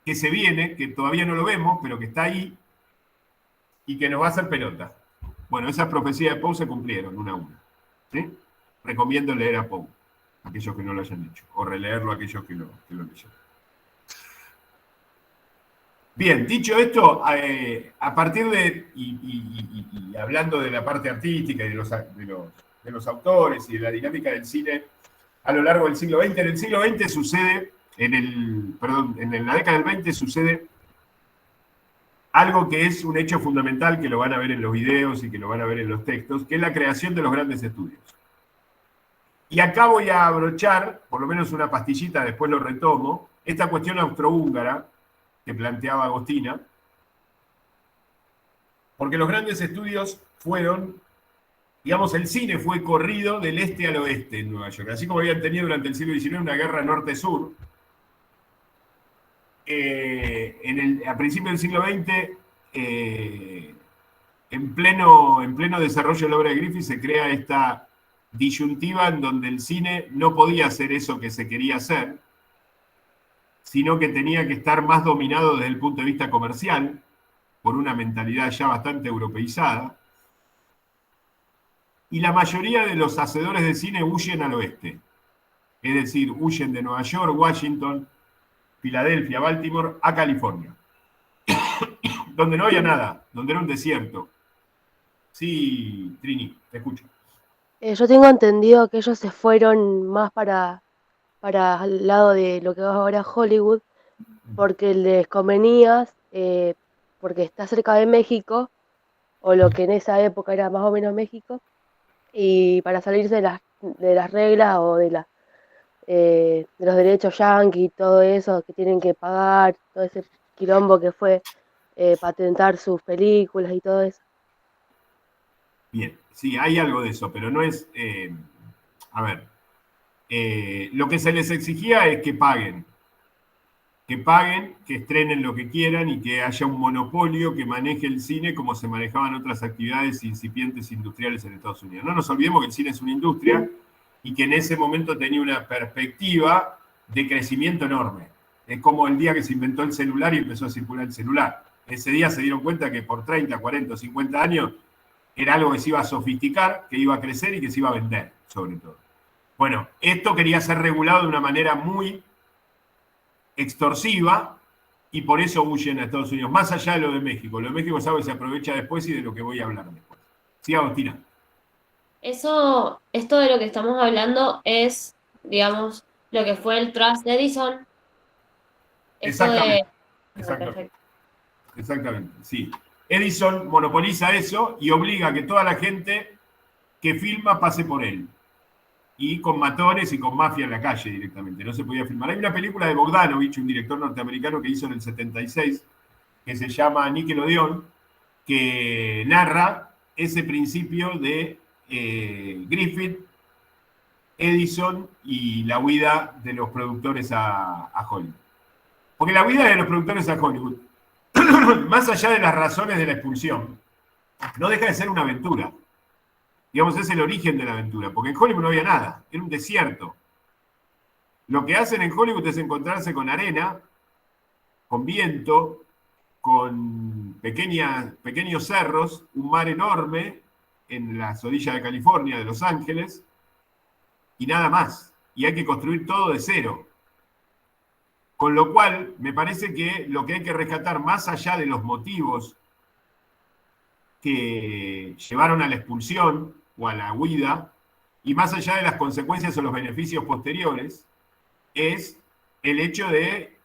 A: que se viene, que todavía no lo vemos, pero que está ahí, y que nos va a hacer pelota. Bueno, esas profecías de Poe se cumplieron una a una. ¿Sí? Recomiendo leer a Poe, aquellos que no lo hayan hecho, o releerlo a aquellos que lo leyeron. Bien, dicho esto, a partir de, y hablando de la parte artística y de los autores y de la dinámica del cine a lo largo del siglo XX, en el siglo XX sucede, en la década del 20 sucede algo que es un hecho fundamental, que lo van a ver en los videos y que lo van a ver en los textos, que es la creación de los grandes estudios. Y acá voy a abrochar, por lo menos una pastillita, después lo retomo, esta cuestión austrohúngara que planteaba Agostina, porque los grandes estudios fueron, digamos, el cine fue corrido del este al oeste en Nueva York, así como habían tenido durante el siglo XIX una guerra norte-sur. A principios del siglo XX, en pleno desarrollo de la obra de Griffith, se crea esta disyuntiva en donde el cine no podía hacer eso que se quería hacer, sino que tenía que estar más dominado desde el punto de vista comercial, por una mentalidad ya bastante europeizada, y la mayoría de los hacedores de cine huyen al oeste, es decir, huyen de Nueva York, Washington, Filadelfia, Baltimore, a California, donde no había nada, donde era un desierto. Sí, Trini, te escucho.
F: Yo tengo entendido que ellos se fueron más para el lado de lo que va ahora Hollywood, porque les convenía, porque está cerca de México, o lo que en esa época era más o menos México, y para salirse de las reglas o de los derechos yanqui y todo eso que tienen que pagar, todo ese quilombo que fue patentar sus películas y todo eso.
A: Bien, sí, hay algo de eso, pero no es... a ver, lo que se les exigía es que paguen que paguen, que estrenen lo que quieran y que haya un monopolio que maneje el cine como se manejaban otras actividades incipientes industriales en Estados Unidos. No nos olvidemos que el cine es una industria y que en ese momento tenía una perspectiva de crecimiento enorme. Es como el día que se inventó el celular y empezó a circular el celular. Ese día se dieron cuenta que por 30, 40 o 50 años era algo que se iba a sofisticar, que iba a crecer y que se iba a vender, sobre todo. Bueno, esto quería ser regulado de una manera muy extorsiva y por eso huyen a Estados Unidos, más allá de lo de México. Lo de México es algo que se aprovecha después y de lo que voy a hablar después. Sí, Agustina.
E: Esto de lo que estamos hablando es, digamos, lo que fue el Trust Edison.
A: Exactamente.
E: Perfecto.
A: Exactamente, sí. Edison monopoliza eso y obliga a que toda la gente que filma pase por él. Y con matones y con mafia en la calle directamente. No se podía filmar. Hay una película de Bogdanovich, un director norteamericano que hizo en el 76, que se llama Nickelodeon, que narra ese principio de Griffith, Edison y la huida de los productores a Hollywood. Porque la huida de los productores a Hollywood, más allá de las razones de la expulsión, no deja de ser una aventura. Digamos, es el origen de la aventura, porque en Hollywood no había nada, era un desierto. Lo que hacen en Hollywood es encontrarse con arena, con viento, con pequeños cerros, un mar enorme en las orillas de California, de Los Ángeles, y nada más. Y hay que construir todo de cero. Con lo cual, me parece que lo que hay que rescatar, más allá de los motivos que llevaron a la expulsión o a la huida, y más allá de las consecuencias o los beneficios posteriores, es el hecho de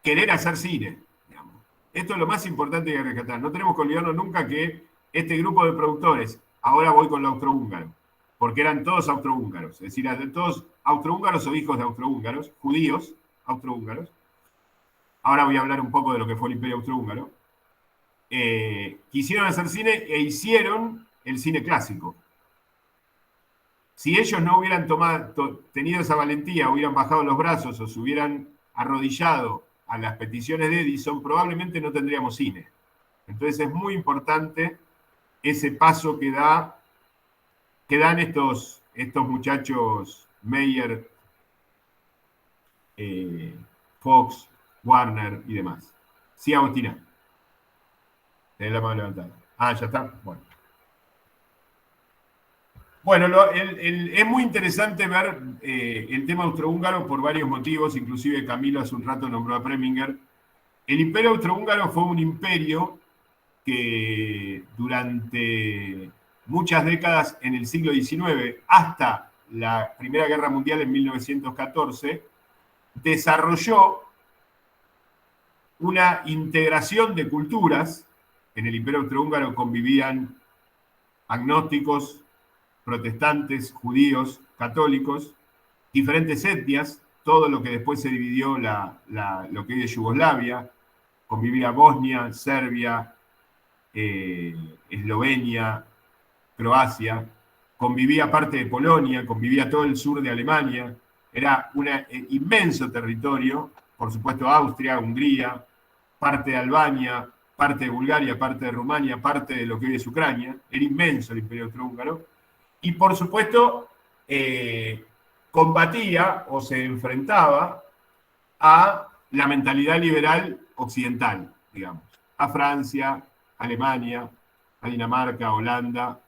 A: querer hacer cine. Digamos. Esto es lo más importante que hay que rescatar. No tenemos que olvidarnos nunca que este grupo de productores, ahora voy con lo austrohúngaro, porque eran todos austrohúngaros, es decir, eran todos austrohúngaros o hijos de austrohúngaros, judíos austrohúngaros. Ahora voy a hablar un poco de lo que fue el Imperio Austrohúngaro. Quisieron hacer cine e hicieron el cine clásico. Si ellos no hubieran tenido esa valentía, hubieran bajado los brazos o se hubieran arrodillado a las peticiones de Edison, probablemente no tendríamos cine. Entonces es muy importante ese paso que dan estos muchachos Meyer, Fox, Warner y demás. Sí, Agustina. Tenés la mano levantada. Ah, ya está. Bueno, es muy interesante ver el tema austrohúngaro por varios motivos, inclusive Camilo hace un rato nombró a Preminger. El Imperio Austrohúngaro fue un imperio que durante muchas décadas en el siglo XIX, hasta la Primera Guerra Mundial en 1914, desarrolló una integración de culturas. En el Imperio Austrohúngaro convivían agnósticos, protestantes, judíos, católicos, diferentes etnias, todo lo que después se dividió lo que hoy es Yugoslavia, convivía Bosnia, Serbia, Eslovenia, Croacia, convivía parte de Polonia, convivía todo el sur de Alemania, era un inmenso territorio, por supuesto Austria, Hungría, parte de Albania, parte de Bulgaria, parte de Rumania, parte de lo que hoy es Ucrania, era inmenso el Imperio Austrohúngaro, y por supuesto combatía o se enfrentaba a la mentalidad liberal occidental, digamos, a Francia, Alemania, a Dinamarca, a Holanda,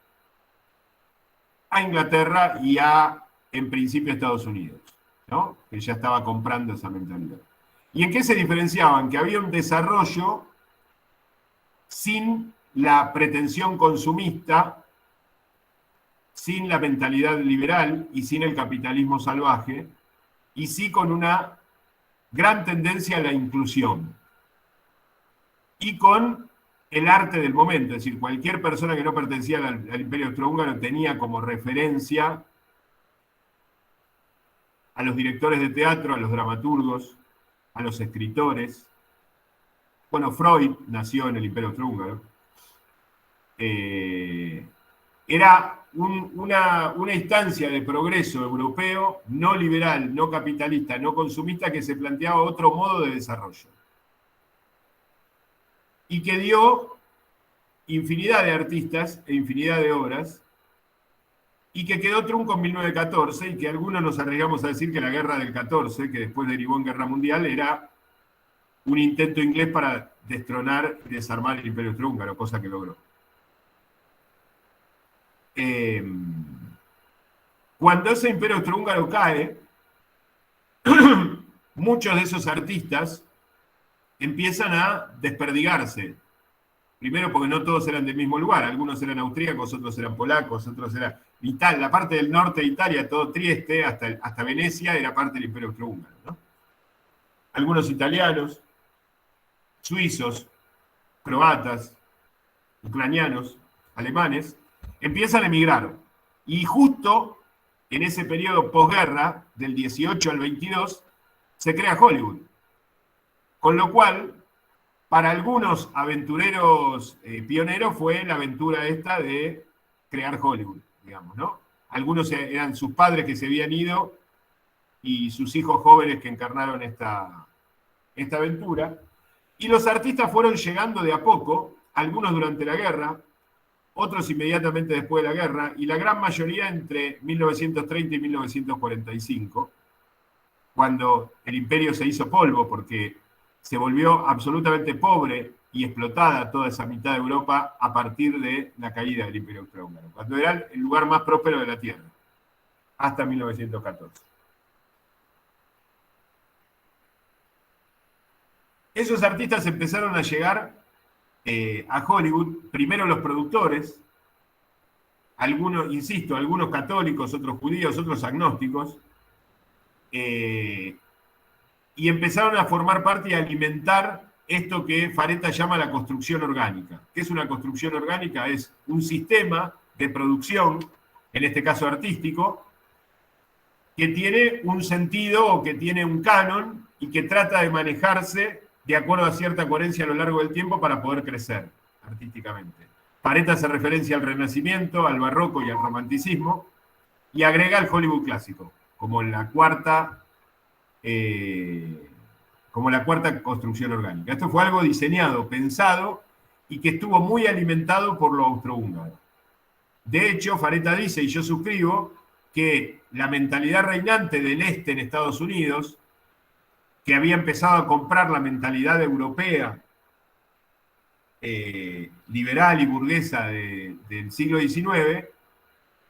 A: a Inglaterra y en principio, a Estados Unidos, ¿no? Que ya estaba comprando esa mentalidad. ¿Y en qué se diferenciaban? Que había un desarrollo sin la pretensión consumista, sin la mentalidad liberal y sin el capitalismo salvaje, y sí con una gran tendencia a la inclusión. Y con el arte del momento, es decir, cualquier persona que no pertenecía al Imperio Austrohúngaro tenía como referencia a los directores de teatro, a los dramaturgos, a los escritores. Bueno, Freud nació en el Imperio Austrohúngaro. Era una instancia de progreso europeo no liberal, no capitalista, no consumista, que se planteaba otro modo de desarrollo. Y que dio infinidad de artistas e infinidad de obras, y que quedó trunco en 1914, y que algunos nos arriesgamos a decir que la guerra del 14, que después derivó en guerra mundial, era un intento inglés para destronar y desarmar el Imperio Austrohúngaro, cosa que logró. Cuando ese Imperio Austrohúngaro cae, muchos de esos artistas empiezan a desperdigarse. Primero porque no todos eran del mismo lugar, algunos eran austríacos, otros eran polacos, otros eran Italia, la parte del norte de Italia, todo Trieste, hasta Venecia, era parte del Imperio Austrohúngaro, ¿no? Algunos italianos, suizos, croatas, ucranianos, alemanes, empiezan a emigrar. Y justo en ese periodo posguerra, del 18 al 22, se crea Hollywood. Con lo cual, para algunos aventureros pioneros fue la aventura esta de crear Hollywood, digamos, ¿no? Algunos eran sus padres que se habían ido y sus hijos jóvenes que encarnaron esta aventura. Y los artistas fueron llegando de a poco, algunos durante la guerra, otros inmediatamente después de la guerra, y la gran mayoría entre 1930 y 1945, cuando el imperio se hizo polvo, porque se volvió absolutamente pobre y explotada toda esa mitad de Europa a partir de la caída del Imperio Austrohúngaro, cuando era el lugar más próspero de la Tierra, hasta 1914. Esos artistas empezaron a llegar a Hollywood, primero los productores, algunos, insisto, algunos católicos, otros judíos, otros agnósticos, y empezaron a formar parte y a alimentar esto que Fareta llama la construcción orgánica. ¿Qué es una construcción orgánica? Es un sistema de producción, en este caso artístico, que tiene un sentido o que tiene un canon y que trata de manejarse de acuerdo a cierta coherencia a lo largo del tiempo para poder crecer artísticamente. Fareta hace referencia al Renacimiento, al Barroco y al Romanticismo, y agrega el Hollywood clásico, como la cuarta construcción orgánica. Esto fue algo diseñado, pensado, y que estuvo muy alimentado por lo austrohúngaro. De hecho, Fareta dice, y yo suscribo, que la mentalidad reinante del este en Estados Unidos, que había empezado a comprar la mentalidad europea, liberal y burguesa del siglo XIX,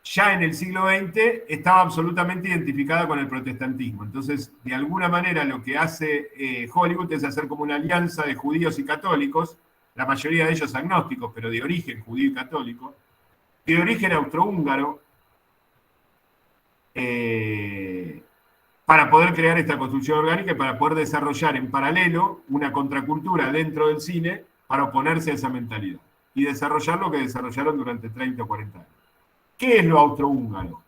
A: ya en el siglo XX estaba absolutamente identificada con el protestantismo. Entonces, de alguna manera, lo que hace Hollywood es hacer como una alianza de judíos y católicos, la mayoría de ellos agnósticos, pero de origen judío y católico, de origen austrohúngaro, para poder crear esta construcción orgánica y para poder desarrollar en paralelo una contracultura dentro del cine para oponerse a esa mentalidad y desarrollar lo que desarrollaron durante 30 o 40 años. ¿Qué es lo austrohúngaro?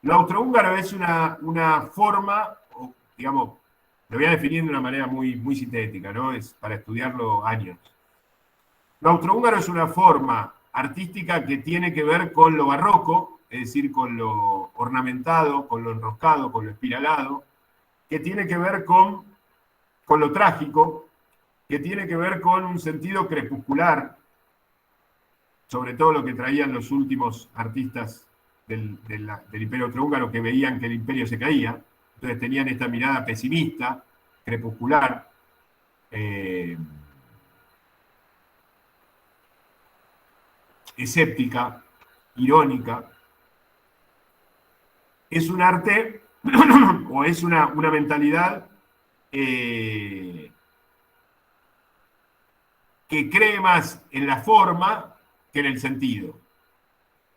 A: Lo austrohúngaro es una forma, digamos, lo voy a definir de una manera muy, muy sintética, ¿no? Es para estudiarlo años. Lo austrohúngaro es una forma artística que tiene que ver con lo barroco, es decir, con lo ornamentado, con lo enroscado, con lo espiralado, que tiene que ver con lo trágico, que tiene que ver con un sentido crepuscular, sobre todo lo que traían los últimos artistas del Imperio Austrohúngaro, que veían que el imperio se caía, entonces tenían esta mirada pesimista, crepuscular, escéptica, irónica. Es un arte o es una mentalidad que cree más en la forma que en el sentido,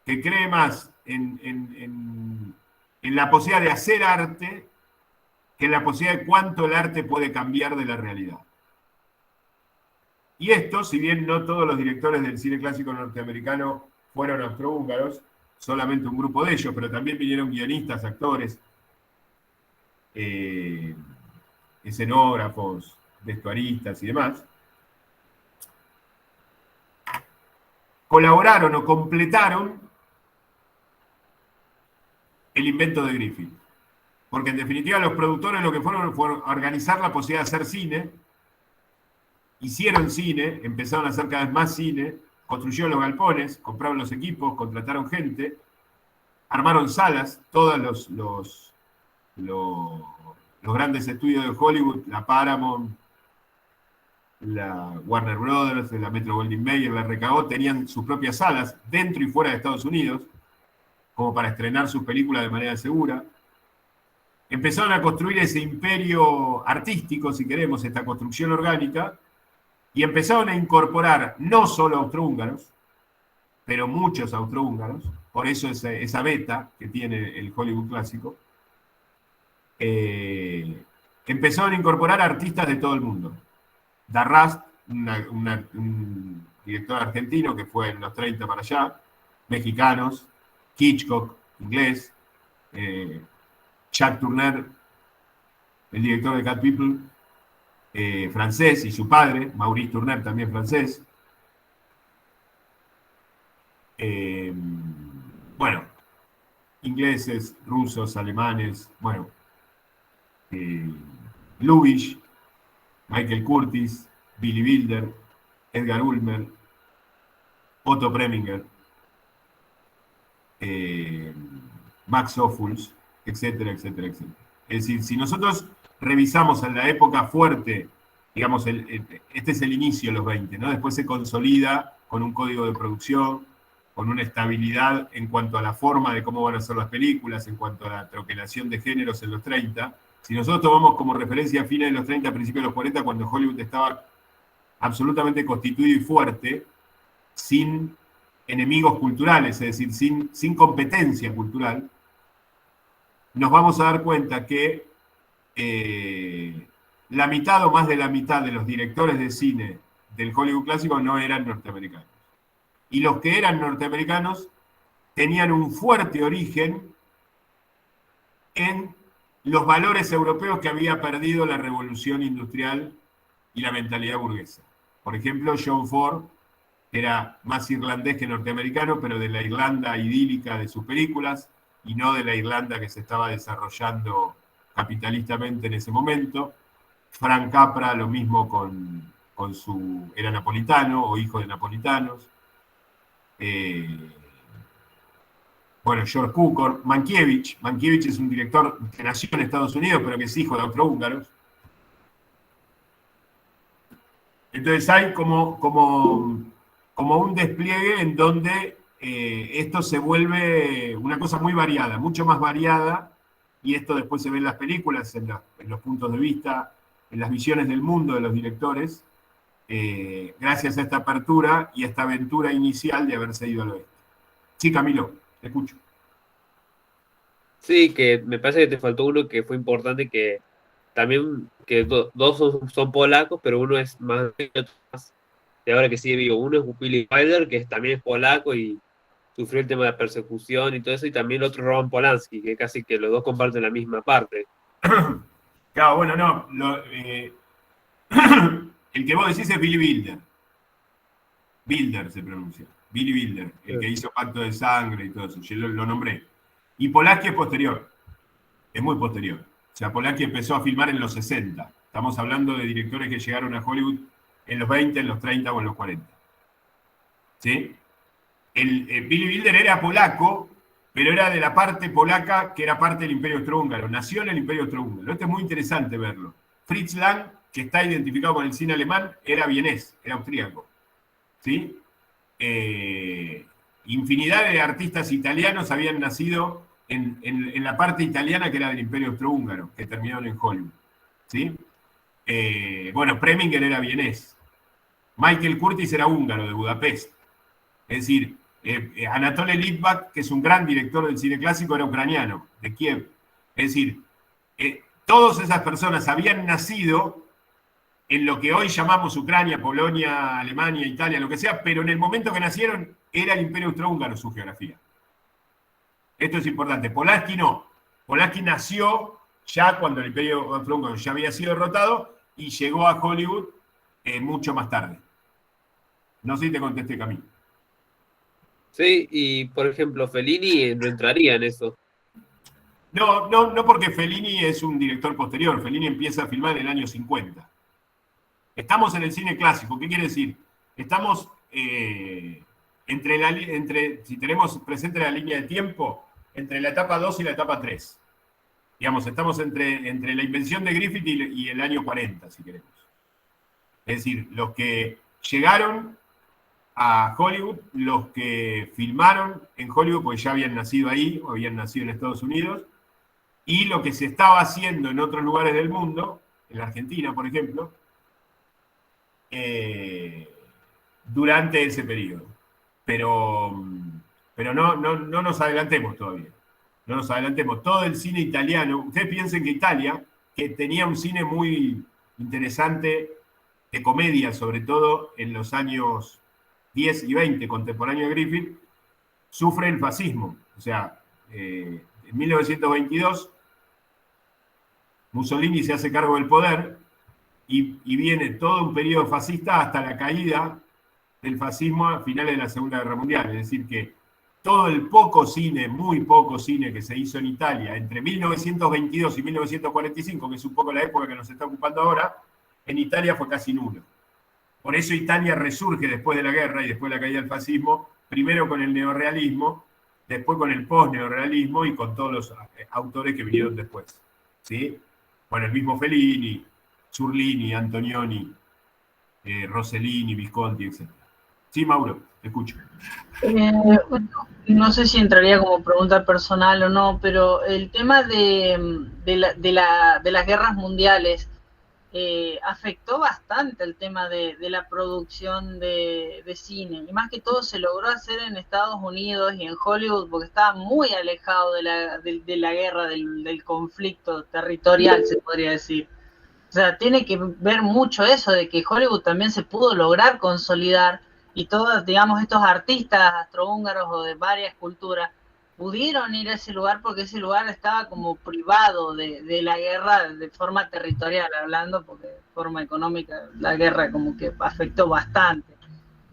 A: que cree más en la posibilidad de hacer arte que en la posibilidad de cuánto el arte puede cambiar de la realidad. Y esto, si bien no todos los directores del cine clásico norteamericano fueron austrohúngaros, solamente un grupo de ellos, pero también vinieron guionistas, actores, escenógrafos, vestuaristas y demás, colaboraron o completaron el invento de Griffith. Porque en definitiva los productores lo que fueron fue organizar la posibilidad de hacer cine, hicieron cine, empezaron a hacer cada vez más cine, construyeron los galpones, compraron los equipos, contrataron gente, armaron salas, todos los grandes estudios de Hollywood, la Paramount, la Warner Brothers, la Metro Goldwyn Mayer, la RKO, tenían sus propias salas dentro y fuera de Estados Unidos, como para estrenar sus películas de manera segura. Empezaron a construir ese imperio artístico, si queremos, esta construcción orgánica, y empezaron a incorporar no solo austrohúngaros, pero muchos austrohúngaros, por eso esa beta que tiene el Hollywood clásico, empezaron a incorporar artistas de todo el mundo. Darrast, un director argentino que fue en los 30 para allá, mexicanos, Hitchcock, inglés, Jack Turner, el director de Cat People, francés, y su padre, Maurice Turner, también francés. Bueno, ingleses, rusos, alemanes, bueno, Lubitsch, Michael Curtis, Billy Wilder, Edgar Ulmer, Otto Preminger, Max Ophuls, etcétera, etcétera, etcétera. Es decir, si nosotros revisamos en la época fuerte, digamos, este es el inicio de los 20, ¿no? Después se consolida con un código de producción, con una estabilidad en cuanto a la forma de cómo van a ser las películas, en cuanto a la troquelación de géneros en los 30. Si nosotros tomamos como referencia fines de los 30, principios de los 40, cuando Hollywood estaba absolutamente constituido y fuerte, sin enemigos culturales, es decir, sin competencia cultural, nos vamos a dar cuenta que la mitad o más de la mitad de los directores de cine del Hollywood clásico no eran norteamericanos. Y los que eran norteamericanos tenían un fuerte origen en los valores europeos que había perdido la revolución industrial y la mentalidad burguesa. Por ejemplo, John Ford era más irlandés que norteamericano, pero de la Irlanda idílica de sus películas, y no de la Irlanda que se estaba desarrollando capitalistamente en ese momento. Frank Capra, lo mismo con su... era napolitano o hijo de napolitanos. Bueno, George Cukor, Mankiewicz es un director que nació en Estados Unidos, pero que es hijo de austrohúngaros. Entonces hay como un despliegue en donde esto se vuelve una cosa muy variada, mucho más variada, y esto después se ve en las películas, en los puntos de vista, en las visiones del mundo de los directores, gracias a esta apertura y a esta aventura inicial de haberse ido al oeste. Sí, Camilo, te escucho.
D: Sí, que me parece que te faltó uno que fue importante, que también, que dos son polacos, pero uno es más de ahora que sigue vivo. Uno es Billy Wilder, que también es polaco y sufrió el tema de la persecución y todo eso, y también el otro Roman Polanski, que casi que los dos comparten la misma parte.
A: Claro, bueno, no. El que vos decís es Billy Wilder. Wilder se pronuncia. Billy Wilder, el que hizo Pacto de Sangre y todo eso. Yo lo nombré. Y Polanski es posterior. Es muy posterior. O sea, Polanski empezó a filmar en los 60. Estamos hablando de directores que llegaron a Hollywood en los 20, en los 30 o en los 40. ¿Sí? Billy Wilder era polaco, pero era de la parte polaca que era parte del Imperio Austrohúngaro. Nació en el Imperio Austrohúngaro. Esto es muy interesante verlo. Fritz Lang, que está identificado con el cine alemán, era vienés, era austríaco. ¿Sí? Infinidad de artistas italianos habían nacido en la parte italiana que era del Imperio Austrohúngaro, que terminaron en Hollywood. ¿Sí? Bueno, Preminger era vienés. Michael Curtis era húngaro, de Budapest. Es decir, Anatole Litvak, que es un gran director del cine clásico, era ucraniano, de Kiev. Es decir, todas esas personas habían nacido en lo que hoy llamamos Ucrania, Polonia, Alemania, Italia, lo que sea, pero en el momento que nacieron era el Imperio Austrohúngaro su geografía. Esto es importante. Polanski no. Polanski nació ya cuando el Imperio Austrohúngaro ya había sido derrotado y llegó a Hollywood mucho más tarde. No sé si te contesté, Camilo.
D: Sí, y por ejemplo, Fellini no entraría en eso.
A: No porque Fellini es un director posterior. Fellini empieza a filmar en el año 50. Estamos en el cine clásico. ¿Qué quiere decir? Estamos si tenemos presente la línea de tiempo, entre la etapa 2 y la etapa 3. Digamos, estamos entre la invención de Griffith y el año 40, si queremos. Es decir, los que llegaron a Hollywood, los que filmaron en Hollywood, porque ya habían nacido ahí, o habían nacido en Estados Unidos, y lo que se estaba haciendo en otros lugares del mundo, en la Argentina, por ejemplo, durante ese periodo. Pero no nos adelantemos todavía. No nos adelantemos. Todo el cine italiano, ustedes piensen que Italia, que tenía un cine muy interesante, de comedia, sobre todo en los años 10 y 20, contemporáneo de Griffith, sufre el fascismo. O sea, en 1922, Mussolini se hace cargo del poder y viene todo un periodo fascista hasta la caída del fascismo a finales de la Segunda Guerra Mundial. Es decir, que todo el poco cine, muy poco cine que se hizo en Italia entre 1922 y 1945, que es un poco la época que nos está ocupando ahora, en Italia fue casi nulo. Por eso Italia resurge después de la guerra y después de la caída del fascismo, primero con el neorrealismo, después con el post-neorrealismo y con todos los autores que vinieron después. ¿Sí? Bueno, el mismo Fellini, Zurlini, Antonioni, Rossellini, Visconti, etc. Sí, Mauro, te escucho.
C: Bueno, no sé si entraría como pregunta personal o no, pero el tema de las guerras mundiales afectó bastante el tema de la producción de cine. Y más que todo se logró hacer en Estados Unidos y en Hollywood porque estaba muy alejado de la guerra, del conflicto territorial, se podría decir. O sea, tiene que ver mucho eso de que Hollywood también se pudo lograr consolidar y todos, digamos, estos artistas astrohúngaros o de varias culturas pudieron ir a ese lugar porque ese lugar estaba como privado de la guerra de forma territorial hablando, porque de forma económica la guerra como que afectó bastante.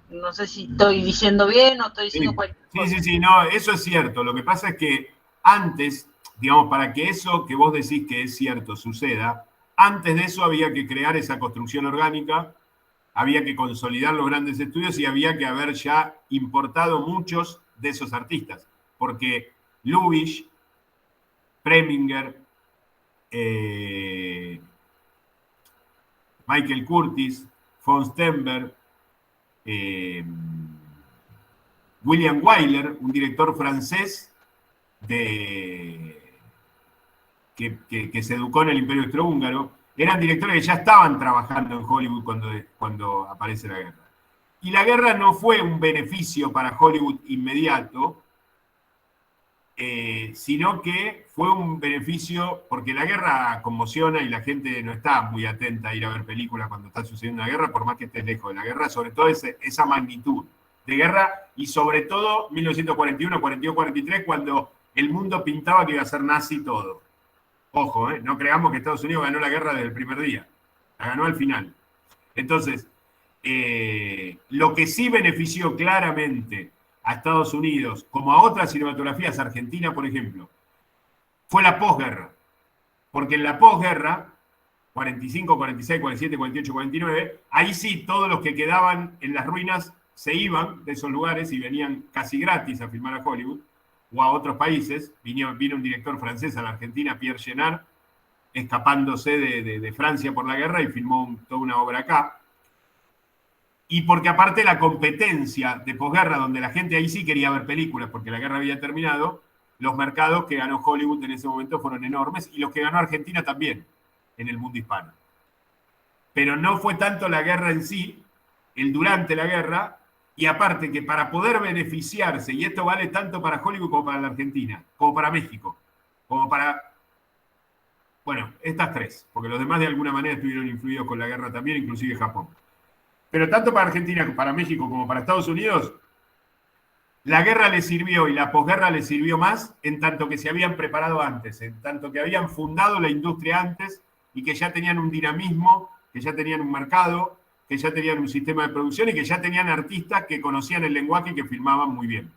C: No sé si estoy diciendo bien o estoy diciendo cualquier cosa.
A: Sí, no, eso es cierto. Lo que pasa es que antes, digamos, para que eso que vos decís que es cierto suceda, antes de eso había que crear esa construcción orgánica, había que consolidar los grandes estudios y había que haber ya importado muchos de esos artistas. Porque Lubitsch, Preminger, Michael Curtis, von Stenberg, William Wyler, un director francés que se educó en el Imperio Austrohúngaro, eran directores que ya estaban trabajando en Hollywood cuando aparece la guerra. Y la guerra no fue un beneficio para Hollywood inmediato, sino que fue un beneficio, porque la guerra conmociona y la gente no está muy atenta a ir a ver películas cuando está sucediendo una guerra, por más que estés lejos de la guerra, sobre todo esa magnitud de guerra, y sobre todo 1941, 42, 43, cuando el mundo pintaba que iba a ser nazi todo. Ojo, no creamos que Estados Unidos ganó la guerra desde el primer día, la ganó al final. Entonces, lo que sí benefició claramente a Estados Unidos, como a otras cinematografías, Argentina, por ejemplo, fue la posguerra. Porque en la posguerra, 45, 46, 47, 48, 49, ahí sí todos los que quedaban en las ruinas se iban de esos lugares y venían casi gratis a filmar a Hollywood o a otros países. Vino un director francés a la Argentina, Pierre Chenard, escapándose de Francia por la guerra y filmó toda una obra acá. Y porque aparte la competencia de posguerra, donde la gente ahí sí quería ver películas porque la guerra había terminado, los mercados que ganó Hollywood en ese momento fueron enormes y los que ganó Argentina también en el mundo hispano. Pero no fue tanto la guerra en sí, el durante la guerra, y aparte que para poder beneficiarse, y esto vale tanto para Hollywood como para la Argentina, como para México, como para, bueno, estas tres, porque los demás de alguna manera estuvieron influidos con la guerra también, inclusive Japón. Pero tanto para Argentina, para México, como para Estados Unidos, la guerra les sirvió y la posguerra les sirvió más en tanto que se habían preparado antes, en tanto que habían fundado la industria antes y que ya tenían un dinamismo, que ya tenían un mercado, que ya tenían un sistema de producción y que ya tenían artistas que conocían el lenguaje y que filmaban muy bien.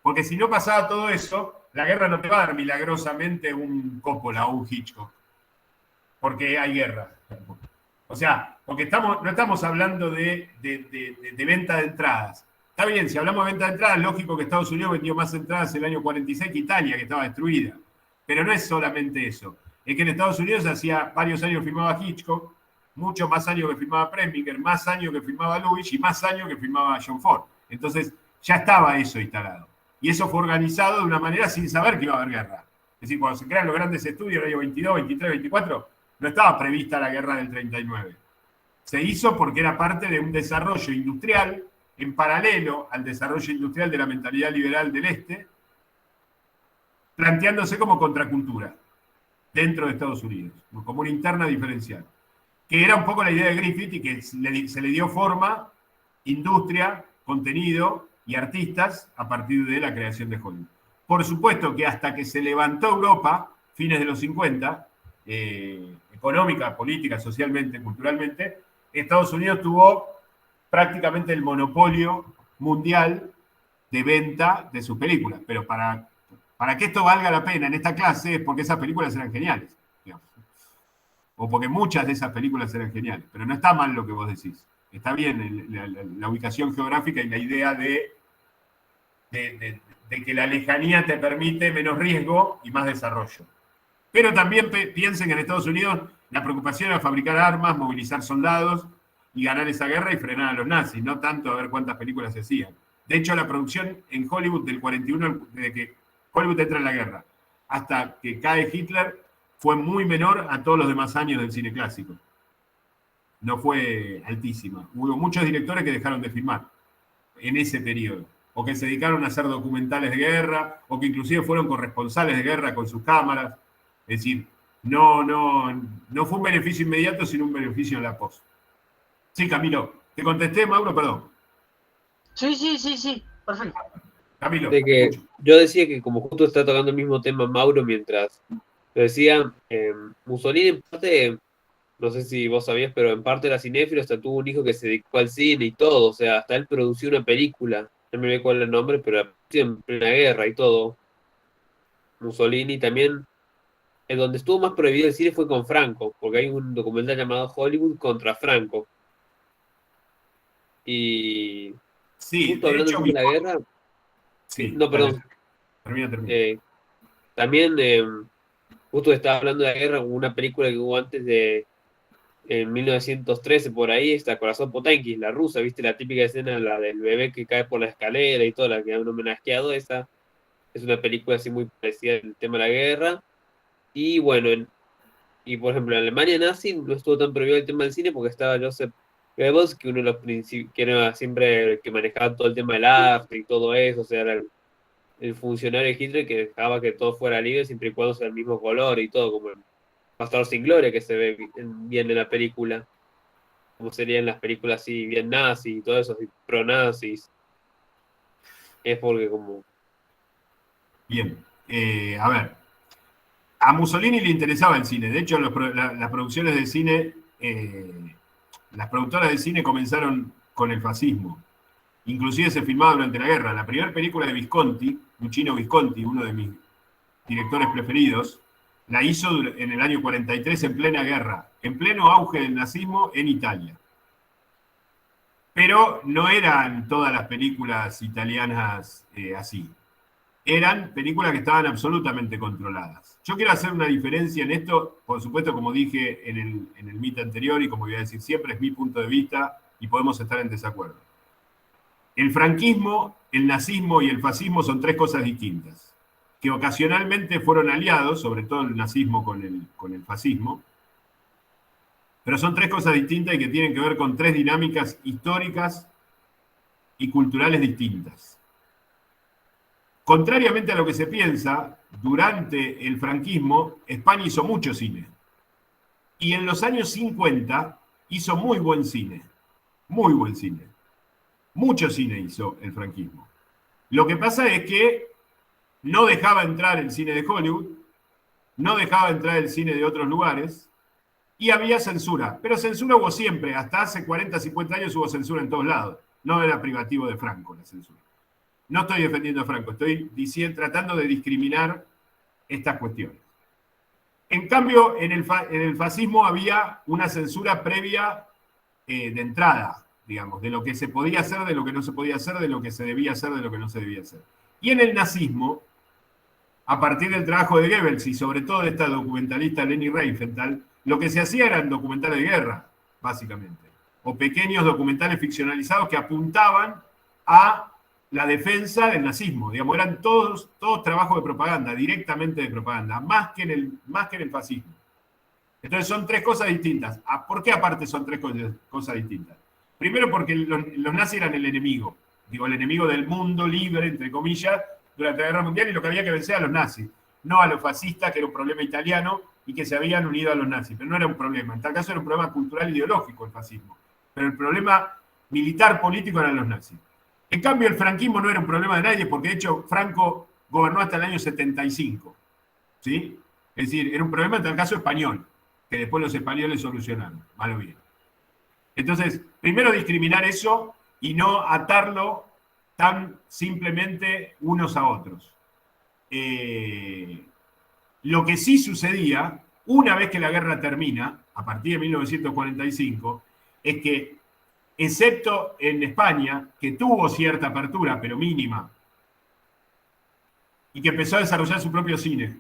A: Porque si no pasaba todo eso, la guerra no te va a dar milagrosamente un Coppola o un Hitchcock, porque hay guerra. O sea, porque no estamos hablando de venta de entradas. Está bien, si hablamos de venta de entradas, lógico que Estados Unidos vendió más entradas en el año 46 que Italia, que estaba destruida. Pero no es solamente eso. Es que en Estados Unidos hacía varios años que filmaba Hitchcock, muchos más años que filmaba Preminger, más años que filmaba Lubitsch y más años que filmaba John Ford. Entonces, ya estaba eso instalado. Y eso fue organizado de una manera sin saber que iba a haber guerra. Es decir, cuando se crean los grandes estudios en el año 22, 23, 24, no estaba prevista la guerra del 39. Se hizo porque era parte de un desarrollo industrial en paralelo al desarrollo industrial de la mentalidad liberal del Este, planteándose como contracultura dentro de Estados Unidos, como una interna diferencial, que era un poco la idea de Griffith y que se le dio forma, industria, contenido y artistas a partir de la creación de Hollywood. Por supuesto que hasta que se levantó Europa, fines de los 50, económica, política, socialmente, culturalmente, Estados Unidos tuvo prácticamente el monopolio mundial de venta de sus películas. Pero para que esto valga la pena en esta clase es porque esas películas eran geniales, digamos. O porque muchas de esas películas eran geniales. Pero no está mal lo que vos decís. Está bien la ubicación geográfica y la idea de que la lejanía te permite menos riesgo y más desarrollo. Pero también piensen que en Estados Unidos la preocupación era fabricar armas, movilizar soldados y ganar esa guerra y frenar a los nazis, no tanto a ver cuántas películas se hacían. De hecho, la producción en Hollywood del 41, desde que Hollywood entra en la guerra hasta que cae Hitler, fue muy menor a todos los demás años del cine clásico. No fue altísima. Hubo muchos directores que dejaron de filmar en ese periodo, o que se dedicaron a hacer documentales de guerra, o que inclusive fueron corresponsales de guerra con sus cámaras. Es decir, no fue un beneficio inmediato, sino un beneficio en la pos. Sí, Camilo. ¿Te contesté, Mauro? Perdón.
C: Sí, perfecto.
A: Camilo.
D: Yo decía que como justo está tocando el mismo tema Mauro mientras lo decía, Mussolini en parte, no sé si vos sabías, pero en parte era cinéfilo, hasta tuvo un hijo que se dedicó al cine y todo, o sea, hasta él produció una película, no me olvidé cuál es el nombre, pero en plena guerra y todo. Mussolini también, en donde estuvo más prohibido el cine fue con Franco, porque hay un documental llamado Hollywood contra Franco. Y
A: sí,
D: justo hablando de la guerra,
A: sí,
D: no, perdón.
A: Termina.
D: También, justo estaba hablando de la guerra, una película que hubo antes en 1913, por ahí, está Corazón Potemkin, la rusa, ¿viste? La típica escena, la del bebé que cae por la escalera y toda la que han homenajeado, esa es una película así muy parecida al tema de la guerra. Y bueno, y por ejemplo, en Alemania nazi no estuvo tan prohibido el tema del cine porque estaba Joseph Goebbels, que uno de los que era siempre el que manejaba todo el tema del arte y todo eso, o sea, era el funcionario de Hitler que dejaba que todo fuera libre siempre y cuando sea el mismo color y todo, como en Bastardo sin Gloria, que se ve bien en la película, como serían las películas así, bien nazis y todo eso, así, pro-nazis. Es porque como...
A: Bien, a ver, a Mussolini le interesaba el cine, de hecho las producciones de cine, las productoras de cine comenzaron con el fascismo, inclusive se filmaba durante la guerra. La primera película de Visconti, Luchino Visconti, uno de mis directores preferidos, la hizo en el año 43 en plena guerra, en pleno auge del nazismo en Italia. Pero no eran todas las películas italianas así. Eran películas que estaban absolutamente controladas. Yo quiero hacer una diferencia en esto, por supuesto, como dije en el meet anterior y como voy a decir siempre, es mi punto de vista y podemos estar en desacuerdo. El franquismo, el nazismo y el fascismo son tres cosas distintas, que ocasionalmente fueron aliados, sobre todo el nazismo con el fascismo, pero son tres cosas distintas y que tienen que ver con tres dinámicas históricas y culturales distintas. Contrariamente a lo que se piensa, durante el franquismo, España hizo mucho cine. Y en los años 50 hizo muy buen cine. Muy buen cine. Mucho cine hizo el franquismo. Lo que pasa es que no dejaba entrar el cine de Hollywood, no dejaba entrar el cine de otros lugares, y había censura. Pero censura hubo siempre. Hasta hace 40, 50 años hubo censura en todos lados. No era privativo de Franco la censura. no estoy defendiendo a Franco, estoy tratando de discriminar estas cuestiones. En cambio, en el fascismo había una censura previa de entrada, digamos, de lo que se podía hacer, de lo que no se podía hacer, de lo que se debía hacer, de lo que no se debía hacer. Y en el nazismo, a partir del trabajo de Goebbels y sobre todo de esta documentalista Leni Riefenstahl, lo que se hacía eran documentales de guerra, básicamente, o pequeños documentales ficcionalizados que apuntaban a la defensa del nazismo, digamos, eran todos trabajos de propaganda, directamente de propaganda, más que en el fascismo. Entonces son tres cosas distintas. ¿Por qué aparte son tres cosas distintas? Primero porque los nazis eran el enemigo, digo, el enemigo del mundo libre, entre comillas, durante la Guerra Mundial, y lo que había que vencer a los nazis, no a los fascistas, que era un problema italiano, y que se habían unido a los nazis, pero no era un problema, en tal caso era un problema cultural ideológico el fascismo, pero el problema militar político eran los nazis. En cambio, el franquismo no era un problema de nadie, porque de hecho Franco gobernó hasta el año 75, ¿sí? Es decir, era un problema en tal caso español, que después los españoles solucionaron, mal o bien. Entonces, primero discriminar eso y no atarlo tan simplemente unos a otros. Lo que sí sucedía, una vez que la guerra termina, a partir de 1945, es que, excepto en España, que tuvo cierta apertura, pero mínima, y que empezó a desarrollar su propio cine,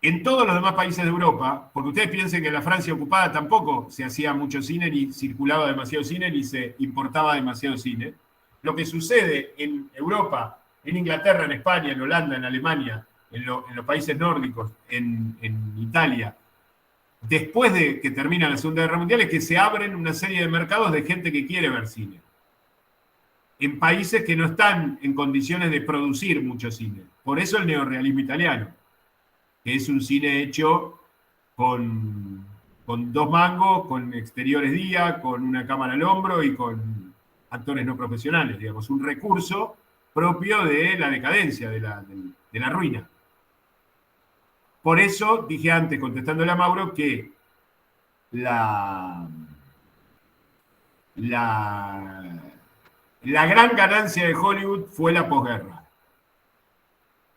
A: en todos los demás países de Europa, porque ustedes piensen que en la Francia ocupada tampoco se hacía mucho cine, ni circulaba demasiado cine, ni se importaba demasiado cine. Lo que sucede en Europa, en Inglaterra, en España, en Holanda, en Alemania, en los países nórdicos, en Italia, después de que termina la Segunda Guerra Mundial, es que se abren una serie de mercados de gente que quiere ver cine. En países que no están en condiciones de producir mucho cine. Por eso el neorrealismo italiano, que es un cine hecho con dos mangos, con exteriores día, con una cámara al hombro y con actores no profesionales, digamos, un recurso propio de la decadencia, de la ruina. Por eso dije antes, contestándole a Mauro, que la gran ganancia de Hollywood fue la posguerra.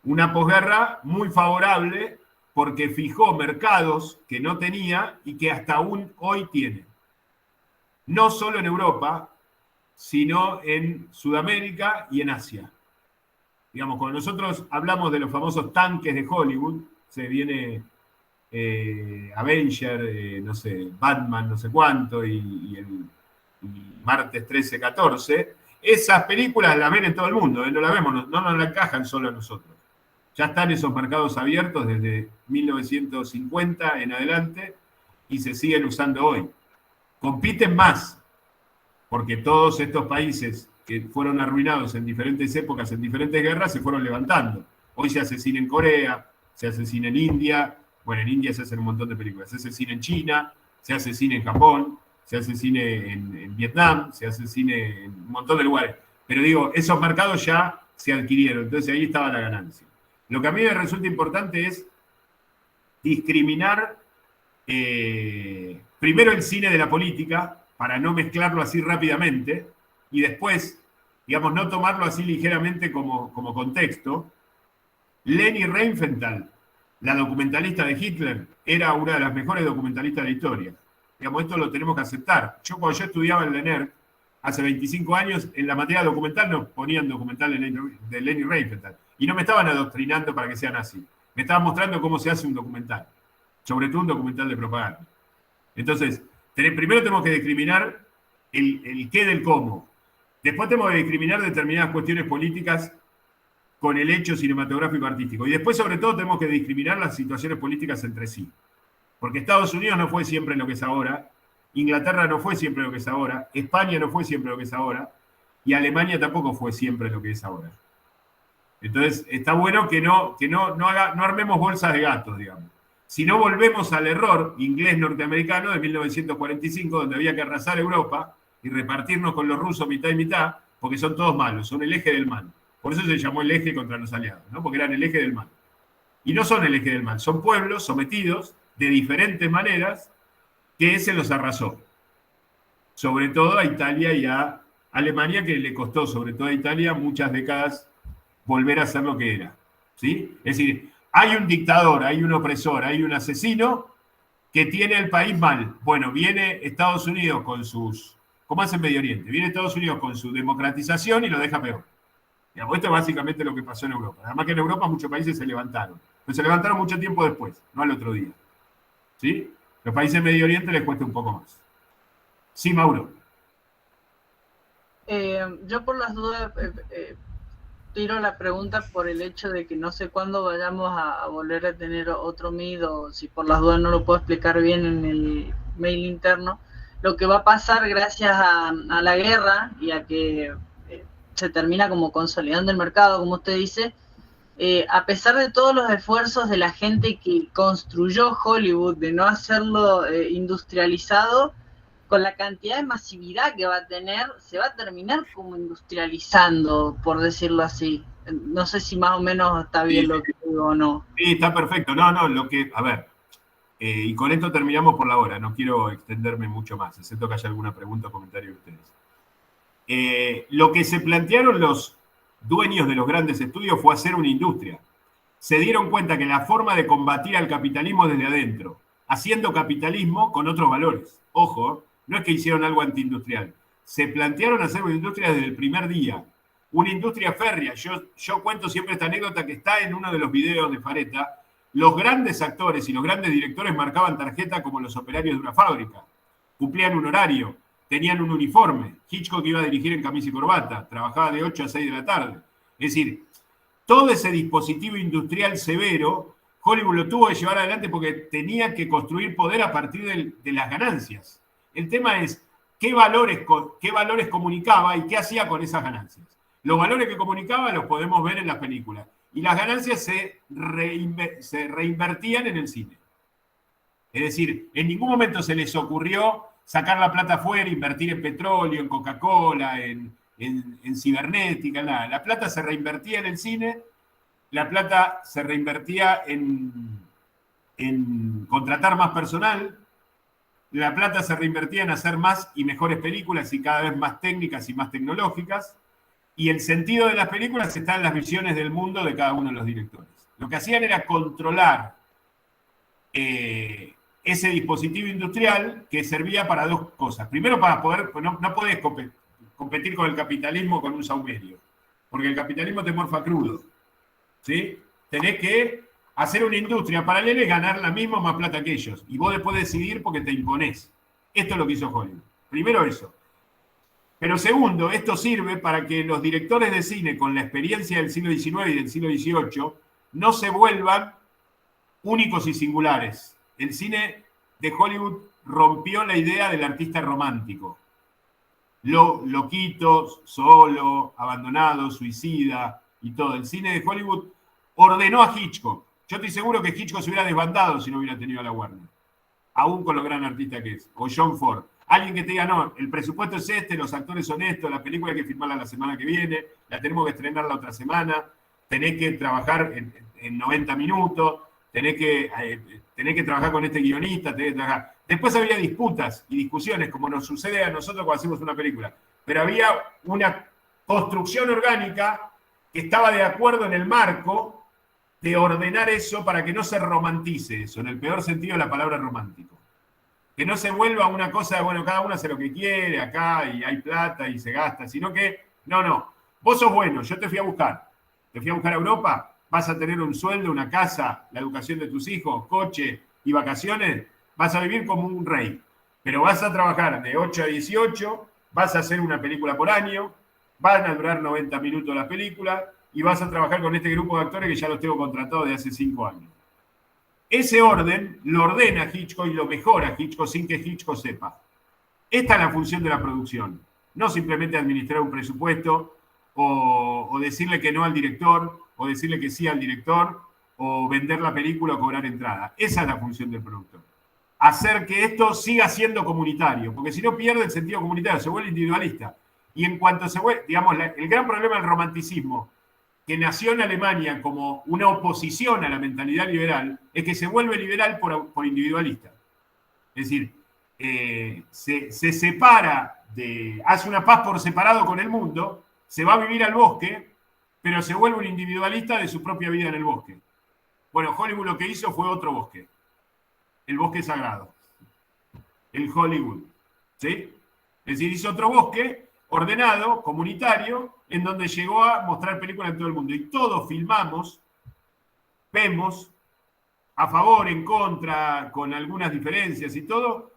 A: Una posguerra muy favorable porque fijó mercados que no tenía y que hasta aún hoy tiene. No solo en Europa, sino en Sudamérica y en Asia. Digamos, cuando nosotros hablamos de los famosos tanques de Hollywood, se viene Avenger, no sé, Batman, no sé cuánto, y Martes 13-14, esas películas las ven en todo el mundo, no las vemos, no nos la encajan solo a nosotros. Ya están esos mercados abiertos desde 1950 en adelante y se siguen usando hoy. Compiten más, porque todos estos países que fueron arruinados en diferentes épocas, en diferentes guerras, se fueron levantando. Hoy se hace cine en Corea, se hace cine en India, bueno, en India se hacen un montón de películas, se hace cine en China, se hace cine en Japón, se hace cine en Vietnam, se hace cine en un montón de lugares. Pero digo, esos mercados ya se adquirieron, entonces ahí estaba la ganancia. Lo que a mí me resulta importante es discriminar primero el cine de la política, para no mezclarlo así rápidamente, y después, digamos, no tomarlo así ligeramente como contexto. Leni Riefenstahl, la documentalista de Hitler, era una de las mejores documentalistas de la historia. Digamos, esto lo tenemos que aceptar. Cuando yo estudiaba en la NERC, hace 25 años, en la materia documental nos ponían documental de Leni Riefenstahl. Y no me estaban adoctrinando para que sea nazi. Me estaban mostrando cómo se hace un documental. Sobre todo un documental de propaganda. Entonces, primero tenemos que discriminar el qué del cómo. Después tenemos que discriminar determinadas cuestiones políticas con el hecho cinematográfico artístico. Y después, sobre todo, tenemos que discriminar las situaciones políticas entre sí. Porque Estados Unidos no fue siempre lo que es ahora, Inglaterra no fue siempre lo que es ahora, España no fue siempre lo que es ahora, y Alemania tampoco fue siempre lo que es ahora. Entonces, está bueno que no armemos bolsas de gatos, digamos. Si no volvemos al error inglés-norteamericano de 1945, donde había que arrasar Europa y repartirnos con los rusos mitad y mitad, porque son todos malos, son el eje del mal. Por eso se llamó el eje contra los aliados, ¿no? Porque eran el eje del mal. Y no son el eje del mal, son pueblos sometidos de diferentes maneras que se los arrasó. Sobre todo a Italia y a Alemania que le costó, sobre todo a Italia, muchas décadas volver a ser lo que era. ¿Sí? Es decir, hay un dictador, hay un opresor, hay un asesino que tiene el país mal. Bueno, viene Estados Unidos con sus, como hace en Medio Oriente, viene Estados Unidos con su democratización y lo deja peor. Digamos, esto es básicamente lo que pasó en Europa. Además que en Europa muchos países se levantaron, pero se levantaron mucho tiempo después, no al otro día. ¿Sí? Los países de Medio Oriente les cuesta un poco más. Sí, Mauro.
C: Yo por las dudas tiro la pregunta por el hecho de que no sé cuándo vayamos a volver a tener otro MID, o si por las dudas no lo puedo explicar bien en el mail interno, lo que va a pasar gracias a la guerra y a que se termina como consolidando el mercado, como usted dice, a pesar de todos los esfuerzos de la gente que construyó Hollywood, de no hacerlo industrializado, con la cantidad de masividad que va a tener, se va a terminar como industrializando, por decirlo así. No sé si más o menos está bien lo que digo o no.
A: Sí, está perfecto. No, lo que, a ver, y con esto terminamos por la hora, no quiero extenderme mucho más, excepto que haya alguna pregunta o comentario de ustedes. Lo que se plantearon los dueños de los grandes estudios fue hacer una industria. Se dieron cuenta que la forma de combatir al capitalismo desde adentro, haciendo capitalismo con otros valores. Ojo, no es que hicieron algo antiindustrial. Se plantearon hacer una industria desde el primer día. Una industria férrea. Yo cuento siempre esta anécdota que está en uno de los videos de Fareta. Los grandes actores y los grandes directores marcaban tarjeta como los operarios de una fábrica. Cumplían un horario, tenían un uniforme. Hitchcock iba a dirigir en camisa y corbata, trabajaba de 8 a 6 de la tarde. Es decir, todo ese dispositivo industrial severo, Hollywood lo tuvo que llevar adelante porque tenía que construir poder a partir de las ganancias. El tema es qué valores comunicaba y qué hacía con esas ganancias. Los valores que comunicaba los podemos ver en las películas. Y las ganancias se reinvertían en el cine. Es decir, en ningún momento se les ocurrió sacar la plata afuera, invertir en petróleo, en Coca-Cola, en cibernética, nada. La plata se reinvertía en el cine, la plata se reinvertía en contratar más personal, la plata se reinvertía en hacer más y mejores películas y cada vez más técnicas y más tecnológicas. Y el sentido de las películas está en las visiones del mundo de cada uno de los directores. Lo que hacían era controlar ese dispositivo industrial que servía para dos cosas. Primero, para poder, no podés competir con el capitalismo con un saumerio, porque el capitalismo te morfa crudo. ¿Sí? Tenés que hacer una industria paralela y ganar la misma o más plata que ellos. Y vos después decidir porque te imponés. Esto es lo que hizo Hollywood. Primero eso. Pero segundo, esto sirve para que los directores de cine con la experiencia del siglo XIX y del siglo XVIII no se vuelvan únicos y singulares. El cine de Hollywood rompió la idea del artista romántico. Loquito, solo, abandonado, suicida y todo. El cine de Hollywood ordenó a Hitchcock. Yo estoy seguro que Hitchcock se hubiera desbandado si no hubiera tenido a la Warner. Aún con lo gran artista que es. O John Ford. Alguien que te diga, no, el presupuesto es este, los actores son estos, la película hay que filmarla la semana que viene, la tenemos que estrenar la otra semana, tenés que trabajar en 90 minutos, tenés que trabajar con este guionista, tenés que trabajar. Después había disputas y discusiones, como nos sucede a nosotros cuando hacemos una película. Pero había una construcción orgánica que estaba de acuerdo en el marco de ordenar eso para que no se romantice eso, en el peor sentido de la palabra romántico. Que no se vuelva una cosa de, bueno, cada uno hace lo que quiere acá y hay plata y se gasta, sino que, no, vos sos bueno, yo te fui a buscar a Europa, vas a tener un sueldo, una casa, la educación de tus hijos, coche y vacaciones, vas a vivir como un rey, pero vas a trabajar de 8 a 18, vas a hacer una película por año, van a durar 90 minutos la película y vas a trabajar con este grupo de actores que ya los tengo contratados de hace 5 años. Ese orden lo ordena Hitchcock y lo mejora Hitchcock sin que Hitchcock sepa. Esta es la función de la producción. No simplemente administrar un presupuesto o decirle que no al director o decirle que sí al director o vender la película o cobrar entrada. Esa es la función del productor. Hacer que esto siga siendo comunitario, porque si no pierde el sentido comunitario, se vuelve individualista. Y en cuanto se vuelve, digamos, el gran problema del romanticismo que nació en Alemania como una oposición a la mentalidad liberal, es que se vuelve liberal por individualista. Es decir, se separa, hace una paz por separado con el mundo, se va a vivir al bosque, pero se vuelve un individualista de su propia vida en el bosque. Bueno, Hollywood lo que hizo fue otro bosque, el bosque sagrado, el Hollywood, ¿sí? Es decir, hizo otro bosque ordenado, comunitario, en donde llegó a mostrar películas en todo el mundo. Y todos filmamos, vemos, a favor, en contra, con algunas diferencias y todo,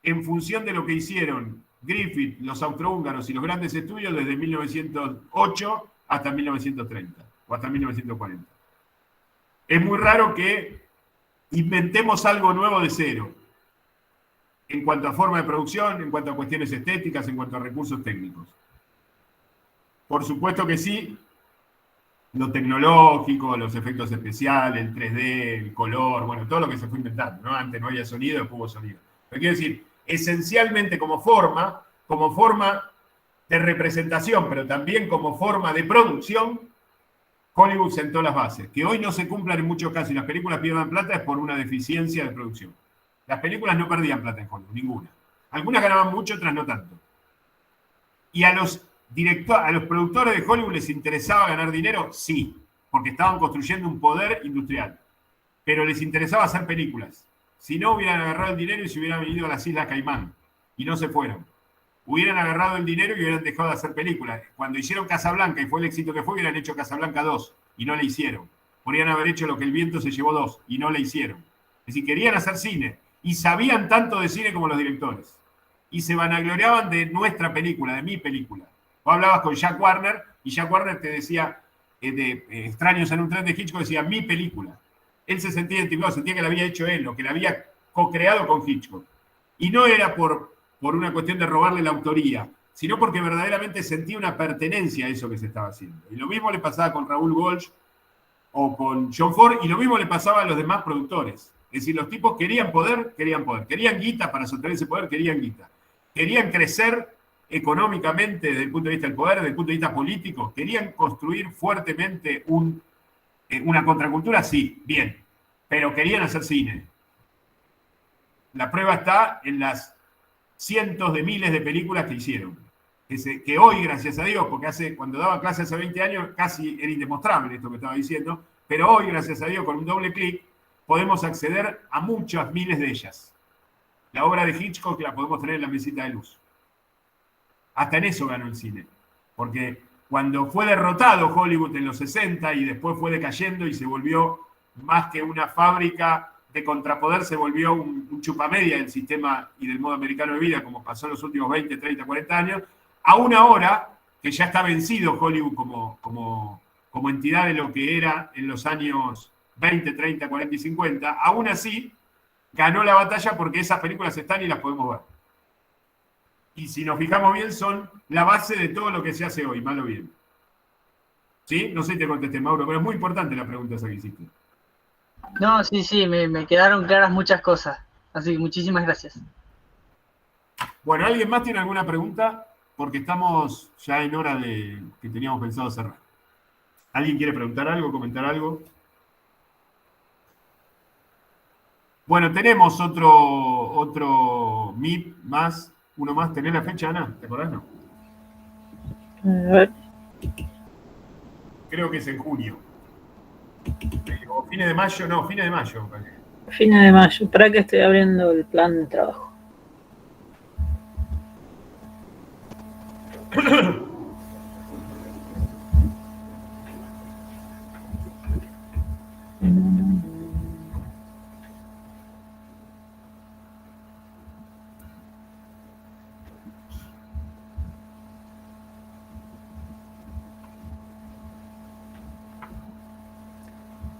A: en función de lo que hicieron Griffith, los austrohúngaros y los grandes estudios desde 1908 hasta 1930 o hasta 1940. Es muy raro que inventemos algo nuevo de cero, en cuanto a forma de producción, en cuanto a cuestiones estéticas, en cuanto a recursos técnicos. Por supuesto que sí, lo tecnológico, los efectos especiales, el 3D, el color, bueno, todo lo que se fue inventando, ¿no? Antes no había sonido, después hubo sonido. Pero quiero decir, esencialmente como forma de representación, pero también como forma de producción, Hollywood sentó las bases. Que hoy no se cumplan en muchos casos y las películas pierdan plata es por una deficiencia de producción. Las películas no perdían plata en Hollywood, ninguna. Algunas ganaban mucho, otras no tanto. Y a los productores de Hollywood les interesaba ganar dinero, sí, porque estaban construyendo un poder industrial. Pero les interesaba hacer películas. Si no, hubieran agarrado el dinero y se hubieran venido a las Islas Caimán. Y no se fueron. Hubieran agarrado el dinero y hubieran dejado de hacer películas. Cuando hicieron Casablanca y fue el éxito que fue, hubieran hecho Casablanca 2 y no la hicieron. Podrían haber hecho Lo que el viento se llevó 2 y no la hicieron. Es decir, querían hacer cine y sabían tanto de cine como los directores. Y se vanagloriaban de nuestra película, de mi película. Vos hablabas con Jack Warner y Jack Warner te decía, Extraños en un tren de Hitchcock, decía mi película. Él se sentía identificado, sentía que la había hecho él, o que la había co-creado con Hitchcock. Y no era por una cuestión de robarle la autoría, sino porque verdaderamente sentía una pertenencia a eso que se estaba haciendo. Y lo mismo le pasaba con Raúl Walsh o con John Ford, y lo mismo le pasaba a los demás productores. Es decir, los tipos querían poder. Querían guita para sostener ese poder, querían guita. Querían crecer económicamente desde el punto de vista del poder, desde el punto de vista político. Querían construir fuertemente una contracultura, sí, bien. Pero querían hacer cine. La prueba está en las cientos de miles de películas que hicieron. Que hoy, gracias a Dios, porque cuando daba clases hace 20 años casi era indemostrable esto que estaba diciendo, pero hoy, gracias a Dios, con un doble clic, podemos acceder a muchas miles de ellas. La obra de Hitchcock la podemos tener en la mesita de luz. Hasta en eso ganó el cine. Porque cuando fue derrotado Hollywood en los 60 y después fue decayendo y se volvió más que una fábrica de contrapoder, se volvió un chupamedia del sistema y del modo americano de vida, como pasó en los últimos 20, 30, 40 años, aún ahora, que ya está vencido Hollywood como entidad de lo que era en los años 20, 30, 40 y 50, aún así ganó la batalla porque esas películas están y las podemos ver. Y si nos fijamos bien, son la base de todo lo que se hace hoy, mal o bien. ¿Sí? No sé si te contesté, Mauro, pero es muy importante la pregunta esa que hiciste.
C: No, sí, me quedaron claras muchas cosas. Así que muchísimas gracias.
A: Bueno, ¿alguien más tiene alguna pregunta? Porque estamos ya en hora de que teníamos pensado cerrar. ¿Alguien quiere preguntar algo, comentar algo? Bueno, tenemos otro MIP más, uno más. ¿Tenés la fecha, Ana? ¿Te acordás, no?
B: A ver.
A: Creo que es en junio. O fines de mayo, no, fines de mayo.
B: Fines de mayo. Para que estoy abriendo el plan de trabajo.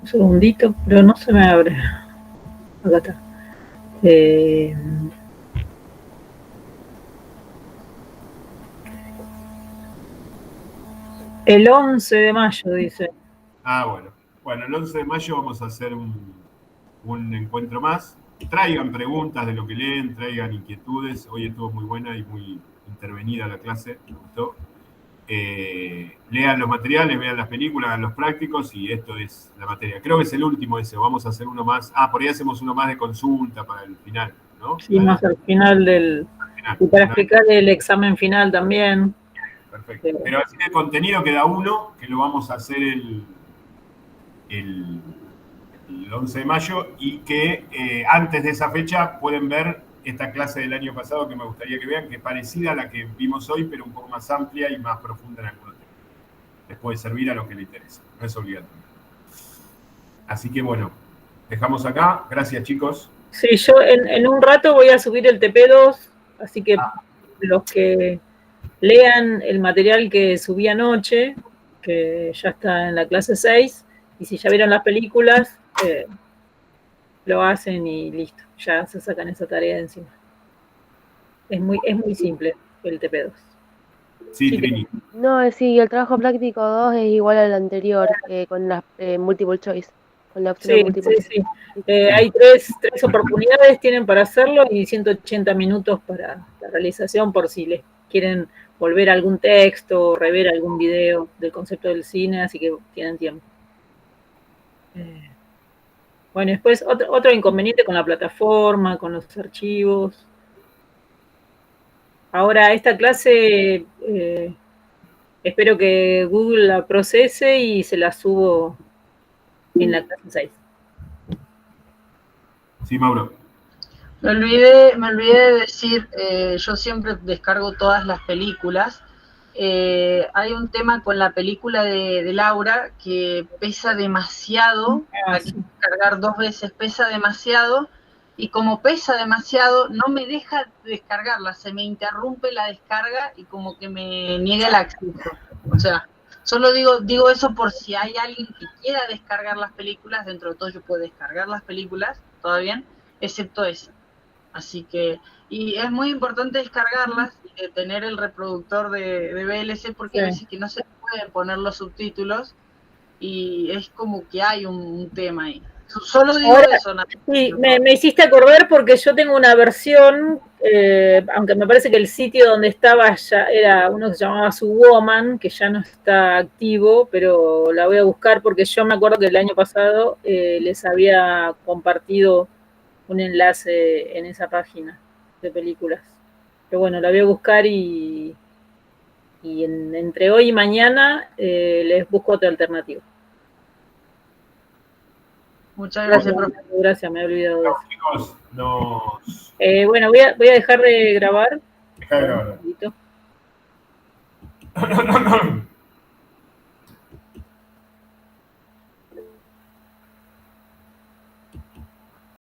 B: Un segundito, pero no se me abre. Acá está. El 11 de mayo, dice.
A: Ah, bueno. Bueno, el 11 de mayo vamos a hacer un encuentro más. Traigan preguntas de lo que leen, traigan inquietudes. Hoy estuvo muy buena y muy intervenida la clase, me gustó. Lean los materiales, vean las películas, hagan los prácticos y esto es la materia. Creo que es el último ese, vamos a hacer uno más. Por ahí hacemos uno más de consulta para el final. ¿no?
B: Sí, más al final del...
A: Final,
B: Y para
A: final.
B: explicar el examen final también.
A: Perfecto. Pero así de contenido queda uno, que lo vamos a hacer el 11 de mayo, y que antes de esa fecha pueden ver esta clase del año pasado que me gustaría que vean, que es parecida a la que vimos hoy, pero un poco más amplia y más profunda en algunos temas. Les puede servir a los que les interesa, no es obligatorio. Así que bueno, dejamos acá. Gracias, chicos.
B: Sí, yo en un rato voy a subir el TP2, así que los que lean el material que subí anoche, que ya está en la clase 6, y si ya vieron las películas, lo hacen y listo, ya se sacan esa tarea de encima. Es muy simple el TP2.
A: Sí, Trini.
F: No, sí, el trabajo práctico 2 es igual al anterior, con la multiple choice, con la opción de
B: Sí,
F: multiple
B: sí,
F: choice.
B: sí. Hay tres oportunidades, tienen para hacerlo, y 180 minutos para la realización, por si les quieren volver a algún texto o rever algún video del concepto del cine, así que tienen tiempo. Bueno, después otro inconveniente con la plataforma, con los archivos. Ahora, esta clase espero que Google la procese y se la subo en la clase 6.
A: Sí, Mauro.
C: Me olvidé de decir, yo siempre descargo todas las películas. Hay un tema con la película de Laura que pesa demasiado, hay que descargar 2 veces, pesa demasiado, y como pesa demasiado no me deja descargarla, se me interrumpe la descarga y como que me niega el acceso. O sea, solo digo eso por si hay alguien que quiera descargar las películas. Dentro de todo yo puedo descargar las películas, todo bien, excepto esa. Así que, y es muy importante descargarlas y tener el reproductor de VLC, porque hay veces que no se pueden poner los subtítulos y es como que hay un tema ahí. Solo digo
B: ahora,
C: eso.
B: Sí, me hiciste acordar porque yo tengo una versión, aunque me parece que el sitio donde estaba ya era uno que se llamaba Subwoman, que ya no está activo, pero la voy a buscar porque yo me acuerdo que el año pasado les había compartido un enlace en esa página de películas. Pero bueno, la voy a buscar y entre hoy y mañana les busco otra alternativa.
C: Muchas gracias,
B: profe.
C: profe.
B: Gracias, me he olvidado de eso.
A: Chicos, nos...
B: Bueno, voy a dejar de grabar.
A: Deja de grabar.